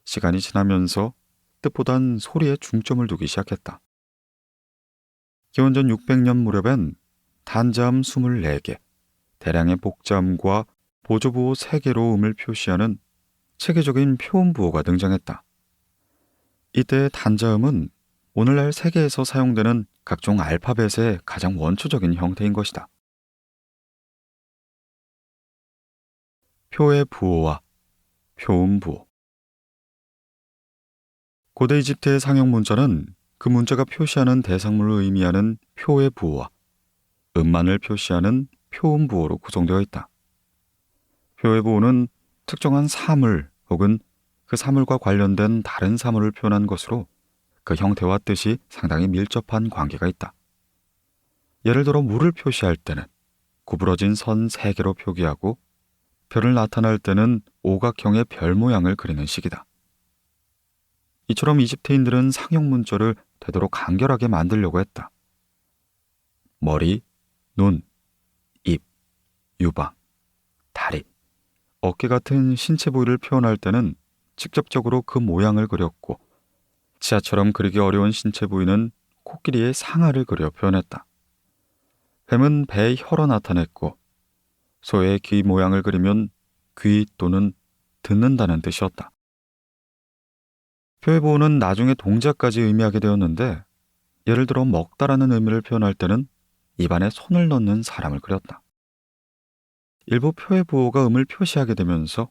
시간이 지나면서 뜻보단 소리에 중점을 두기 시작했다. 기원전 600년 무렵엔 단자음 24개, 대량의 복자음과 보조부호 3개로 음을 표시하는 체계적인 표음부호가 등장했다. 이때 단자음은 오늘날 세계에서 사용되는 각종 알파벳의 가장 원초적인 형태인 것이다. 표의 부호와 표음부호. 고대 이집트의 상형 문자는 그 문자가 표시하는 대상물을 의미하는 표의 부호와 음만을 표시하는 표음부호로 구성되어 있다. 표의 부호는 특정한 사물 혹은 그 사물과 관련된 다른 사물을 표현한 것으로 그 형태와 뜻이 상당히 밀접한 관계가 있다. 예를 들어 물을 표시할 때는 구부러진 선 3개로 표기하고 별을 나타낼 때는 오각형의 별 모양을 그리는 식이다. 이처럼 이집트인들은 상형 문자를 되도록 간결하게 만들려고 했다. 머리, 눈, 입, 유방, 다리, 어깨 같은 신체 부위를 표현할 때는 직접적으로 그 모양을 그렸고 치아처럼 그리기 어려운 신체 부위는 코끼리의 상아를 그려 표현했다. 뱀은 배의 혀로 나타냈고 소의 귀 모양을 그리면 귀 또는 듣는다는 뜻이었다. 표의 부호는 나중에 동작까지 의미하게 되었는데 예를 들어 먹다라는 의미를 표현할 때는 입안에 손을 넣는 사람을 그렸다. 일부 표의 부호가 음을 표시하게 되면서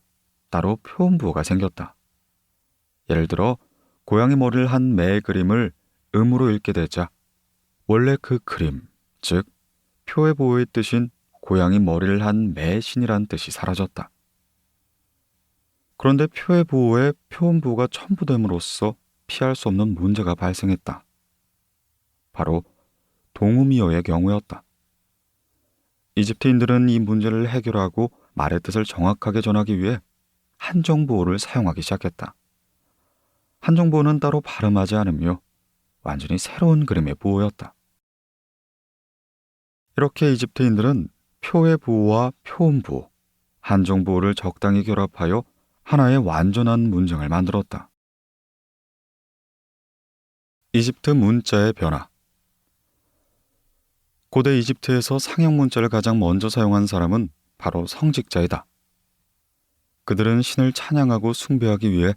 따로 표음부호가 생겼다. 예를 들어 고양이 머리를 한 매의 그림을 음으로 읽게 되자 원래 그 그림, 즉 표의 부호의 뜻인 고양이 머리를 한 매의 신이란 뜻이 사라졌다. 그런데 표의 부호에 표음부호가 첨부됨으로써 피할 수 없는 문제가 발생했다. 바로 동음이어의 경우였다. 이집트인들은 이 문제를 해결하고 말의 뜻을 정확하게 전하기 위해 한정부호를 사용하기 시작했다. 한정부호는 따로 발음하지 않으며 완전히 새로운 그림의 부호였다. 이렇게 이집트인들은 표의 부호와 표음부호, 한정부호를 적당히 결합하여 하나의 완전한 문장을 만들었다. 이집트 문자의 변화. 고대 이집트에서 상형 문자를 가장 먼저 사용한 사람은 바로 성직자이다. 그들은 신을 찬양하고 숭배하기 위해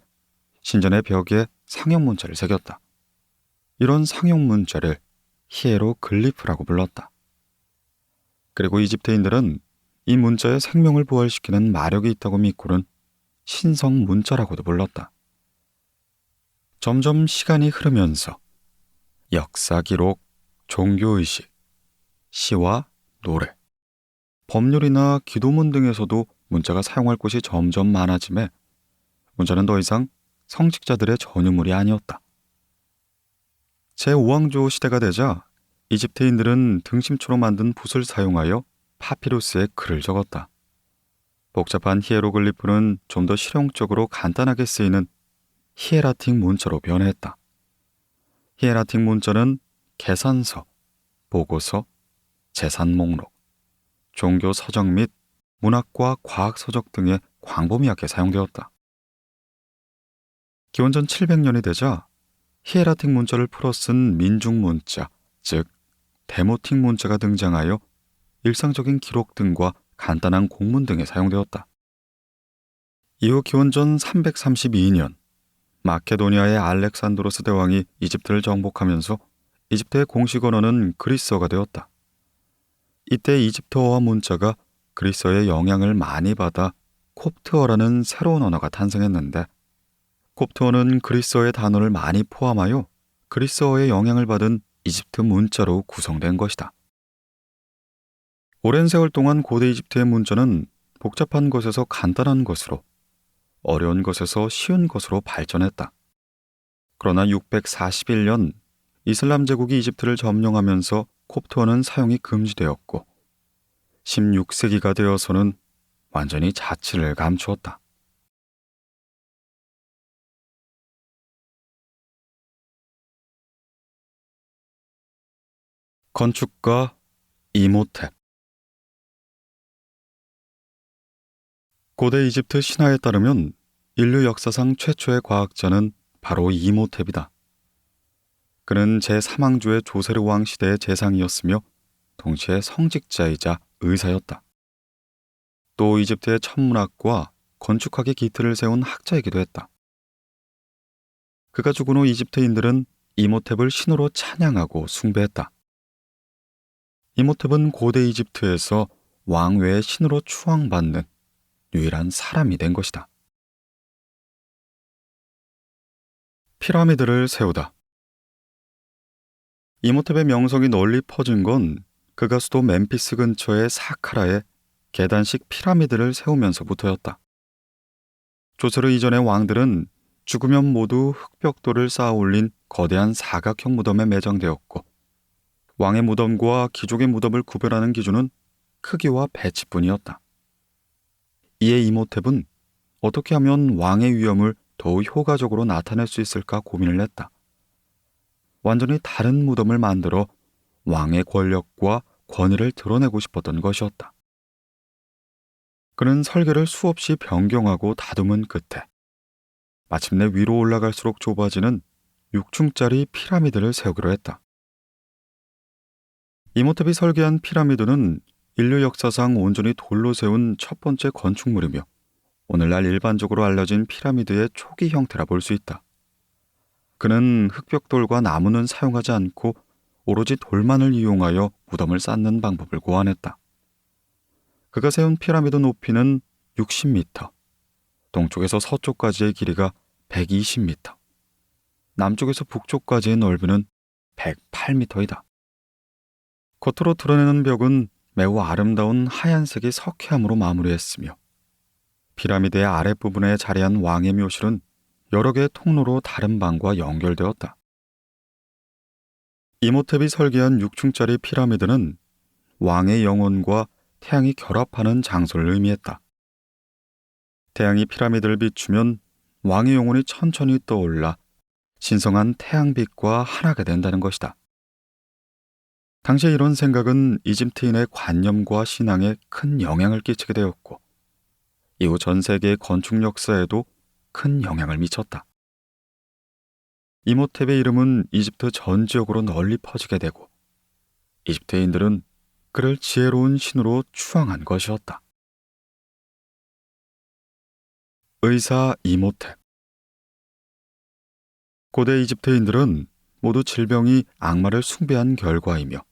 신전의 벽에 상형 문자를 새겼다. 이런 상형 문자를 히에로글리프라고 불렀다. 그리고 이집트인들은 이 문자에 생명을 부활시키는 마력이 있다고 믿고는 신성 문자라고도 불렀다. 점점 시간이 흐르면서 역사 기록, 종교의식, 시와 노래, 법률이나 기도문 등에서도 문자가 사용할 곳이 점점 많아지매 문자는 더 이상 성직자들의 전유물이 아니었다. 제5왕조 시대가 되자 이집트인들은 등심초로 만든 붓을 사용하여 파피루스에 글을 적었다. 복잡한 히에로글리프는 좀 더 실용적으로 간단하게 쓰이는 히에라틱 문자로 변했다. 히에라틱 문자는 계산서, 보고서, 재산 목록, 종교 서적 및 문학과 과학 서적 등의 광범위하게 사용되었다. 기원전 700년이 되자 히에라틱 문자를 풀어 쓴 민중 문자, 즉 데모틱 문자가 등장하여 일상적인 기록 등과 간단한 공문 등에 사용되었다. 이후 기원전 332년 마케도니아의 알렉산드로스 대왕이 이집트를 정복하면서 이집트의 공식 언어는 그리스어가 되었다. 이때 이집트어와 문자가 그리스어의 영향을 많이 받아 콥트어라는 새로운 언어가 탄생했는데, 콥트어는 그리스어의 단어를 많이 포함하여 그리스어의 영향을 받은 이집트 문자로 구성된 것이다. 오랜 세월 동안 고대 이집트의 문자는 복잡한 것에서 간단한 것으로, 어려운 것에서 쉬운 것으로 발전했다. 그러나 641년 이슬람 제국이 이집트를 점령하면서 콥트어는 사용이 금지되었고 16세기가 되어서는 완전히 자취를 감추었다. 건축가 이모텝. 고대 이집트 신화에 따르면 인류 역사상 최초의 과학자는 바로 이모텝이다. 그는 제3왕조의 조세르 왕 시대의 재상이었으며 동시에 성직자이자 의사였다. 또 이집트의 천문학과 건축학의 기틀을 세운 학자이기도 했다. 그가 죽은 후 이집트인들은 이모텝을 신으로 찬양하고 숭배했다. 이모텝은 고대 이집트에서 왕 외의 신으로 추앙받는 유일한 사람이 된 것이다. 피라미드를 세우다. 이모텝의 명성이 널리 퍼진 건 그가 수도 멤피스 근처의 사카라에 계단식 피라미드를 세우면서부터였다. 조세르 이전의 왕들은 죽으면 모두 흙벽돌을 쌓아 올린 거대한 사각형 무덤에 매장되었고, 왕의 무덤과 귀족의 무덤을 구별하는 기준은 크기와 배치뿐이었다. 이에 이모텝은 어떻게 하면 왕의 위엄을 더욱 효과적으로 나타낼 수 있을까 고민을 했다. 완전히 다른 무덤을 만들어 왕의 권력과 권위를 드러내고 싶었던 것이었다. 그는 설계를 수없이 변경하고 다듬은 끝에 마침내 위로 올라갈수록 좁아지는 6층짜리 피라미드를 세우기로 했다. 이모텝이 설계한 피라미드는 인류 역사상 온전히 돌로 세운 첫 번째 건축물이며 오늘날 일반적으로 알려진 피라미드의 초기 형태라 볼 수 있다. 그는 흙벽돌과 나무는 사용하지 않고 오로지 돌만을 이용하여 무덤을 쌓는 방법을 고안했다. 그가 세운 피라미드 높이는 60m, 동쪽에서 서쪽까지의 길이가 120m, 남쪽에서 북쪽까지의 넓이는 108m이다. 겉으로 드러내는 벽은 매우 아름다운 하얀색의 석회암으로 마무리했으며 피라미드의 아랫부분에 자리한 왕의 묘실은 여러 개의 통로로 다른 방과 연결되었다. 이모텝이 설계한 6층짜리 피라미드는 왕의 영혼과 태양이 결합하는 장소를 의미했다. 태양이 피라미드를 비추면 왕의 영혼이 천천히 떠올라 신성한 태양빛과 하나가 된다는 것이다. 당시 이런 생각은 이집트인의 관념과 신앙에 큰 영향을 끼치게 되었고 이후 전 세계의 건축 역사에도 큰 영향을 미쳤다. 이모텝의 이름은 이집트 전 지역으로 널리 퍼지게 되고 이집트인들은 그를 지혜로운 신으로 추앙한 것이었다. 의사 이모텝. 고대 이집트인들은 모두 질병이 악마를 숭배한 결과이며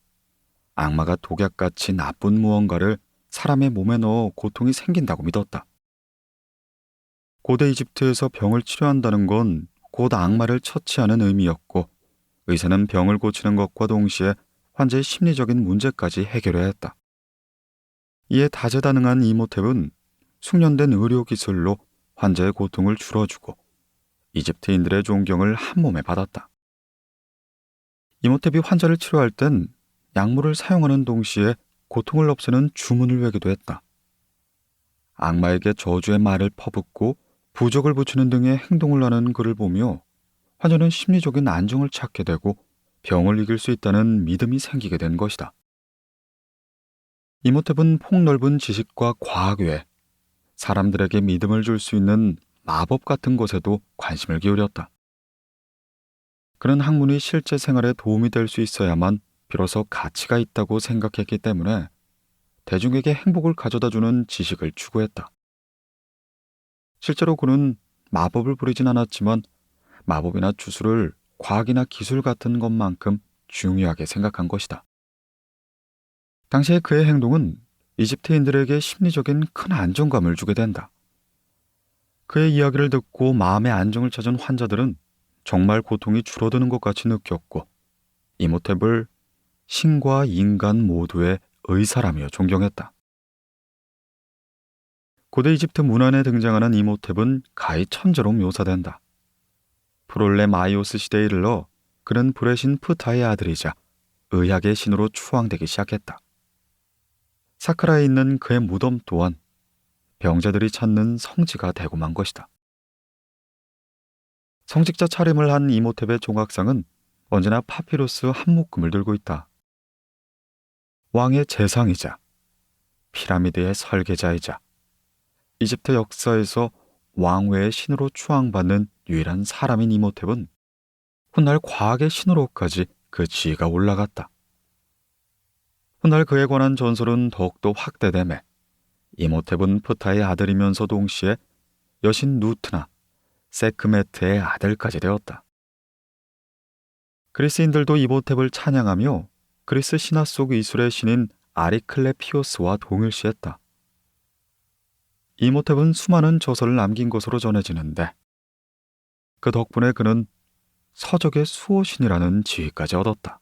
악마가 독약같이 나쁜 무언가를 사람의 몸에 넣어 고통이 생긴다고 믿었다. 고대 이집트에서 병을 치료한다는 건 곧 악마를 처치하는 의미였고 의사는 병을 고치는 것과 동시에 환자의 심리적인 문제까지 해결해야 했다. 이에 다재다능한 이모텝은 숙련된 의료기술로 환자의 고통을 줄여주고 이집트인들의 존경을 한몸에 받았다. 이모텝이 환자를 치료할 땐 약물을 사용하는 동시에 고통을 없애는 주문을 외기도 했다. 악마에게 저주의 말을 퍼붓고 부적을 붙이는 등의 행동을 하는 그를 보며 환자는 심리적인 안정을 찾게 되고 병을 이길 수 있다는 믿음이 생기게 된 것이다. 이모탭은 폭넓은 지식과 과학 외에 사람들에게 믿음을 줄 수 있는 마법 같은 것에도 관심을 기울였다. 그는 학문이 실제 생활에 도움이 될 수 있어야만 비로소 가치가 있다고 생각했기 때문에 대중에게 행복을 가져다주는 지식을 추구했다. 실제로 그는 마법을 부리진 않았지만 마법이나 주술을 과학이나 기술 같은 것만큼 중요하게 생각한 것이다. 당시의 그의 행동은 이집트인들에게 심리적인 큰 안정감을 주게 된다. 그의 이야기를 듣고 마음의 안정을 찾은 환자들은 정말 고통이 줄어드는 것 같이 느꼈고 이모탭을 신과 인간 모두의 의사라며 존경했다. 고대 이집트 문안에 등장하는 이모탭은 가히 천재로 묘사된다. 프롤레마이오스 시대에 이르러 그는 불의 신 프타의 아들이자 의학의 신으로 추앙되기 시작했다. 사크라에 있는 그의 무덤 또한 병자들이 찾는 성지가 되고 만 것이다. 성직자 차림을 한 이모탭의 종각상은 언제나 파피루스 한 묶음을 들고 있다. 왕의 재상이자 피라미드의 설계자이자 이집트 역사에서 왕외의 신으로 추앙받는 유일한 사람인 이모탭은 훗날 과학의 신으로까지 그 지위가 올라갔다. 훗날 그에 관한 전설은 더욱더 확대되매 이모탭은 프타의 아들이면서 동시에 여신 누트나 세크메트의 아들까지 되었다. 그리스인들도 이모탭을 찬양하며 그리스 신화 속 이술의 신인 아리클레피오스와 동일시했다. 이모탭은 수많은 저서를 남긴 것으로 전해지는데 그 덕분에 그는 서적의 수호신이라는 지위까지 얻었다.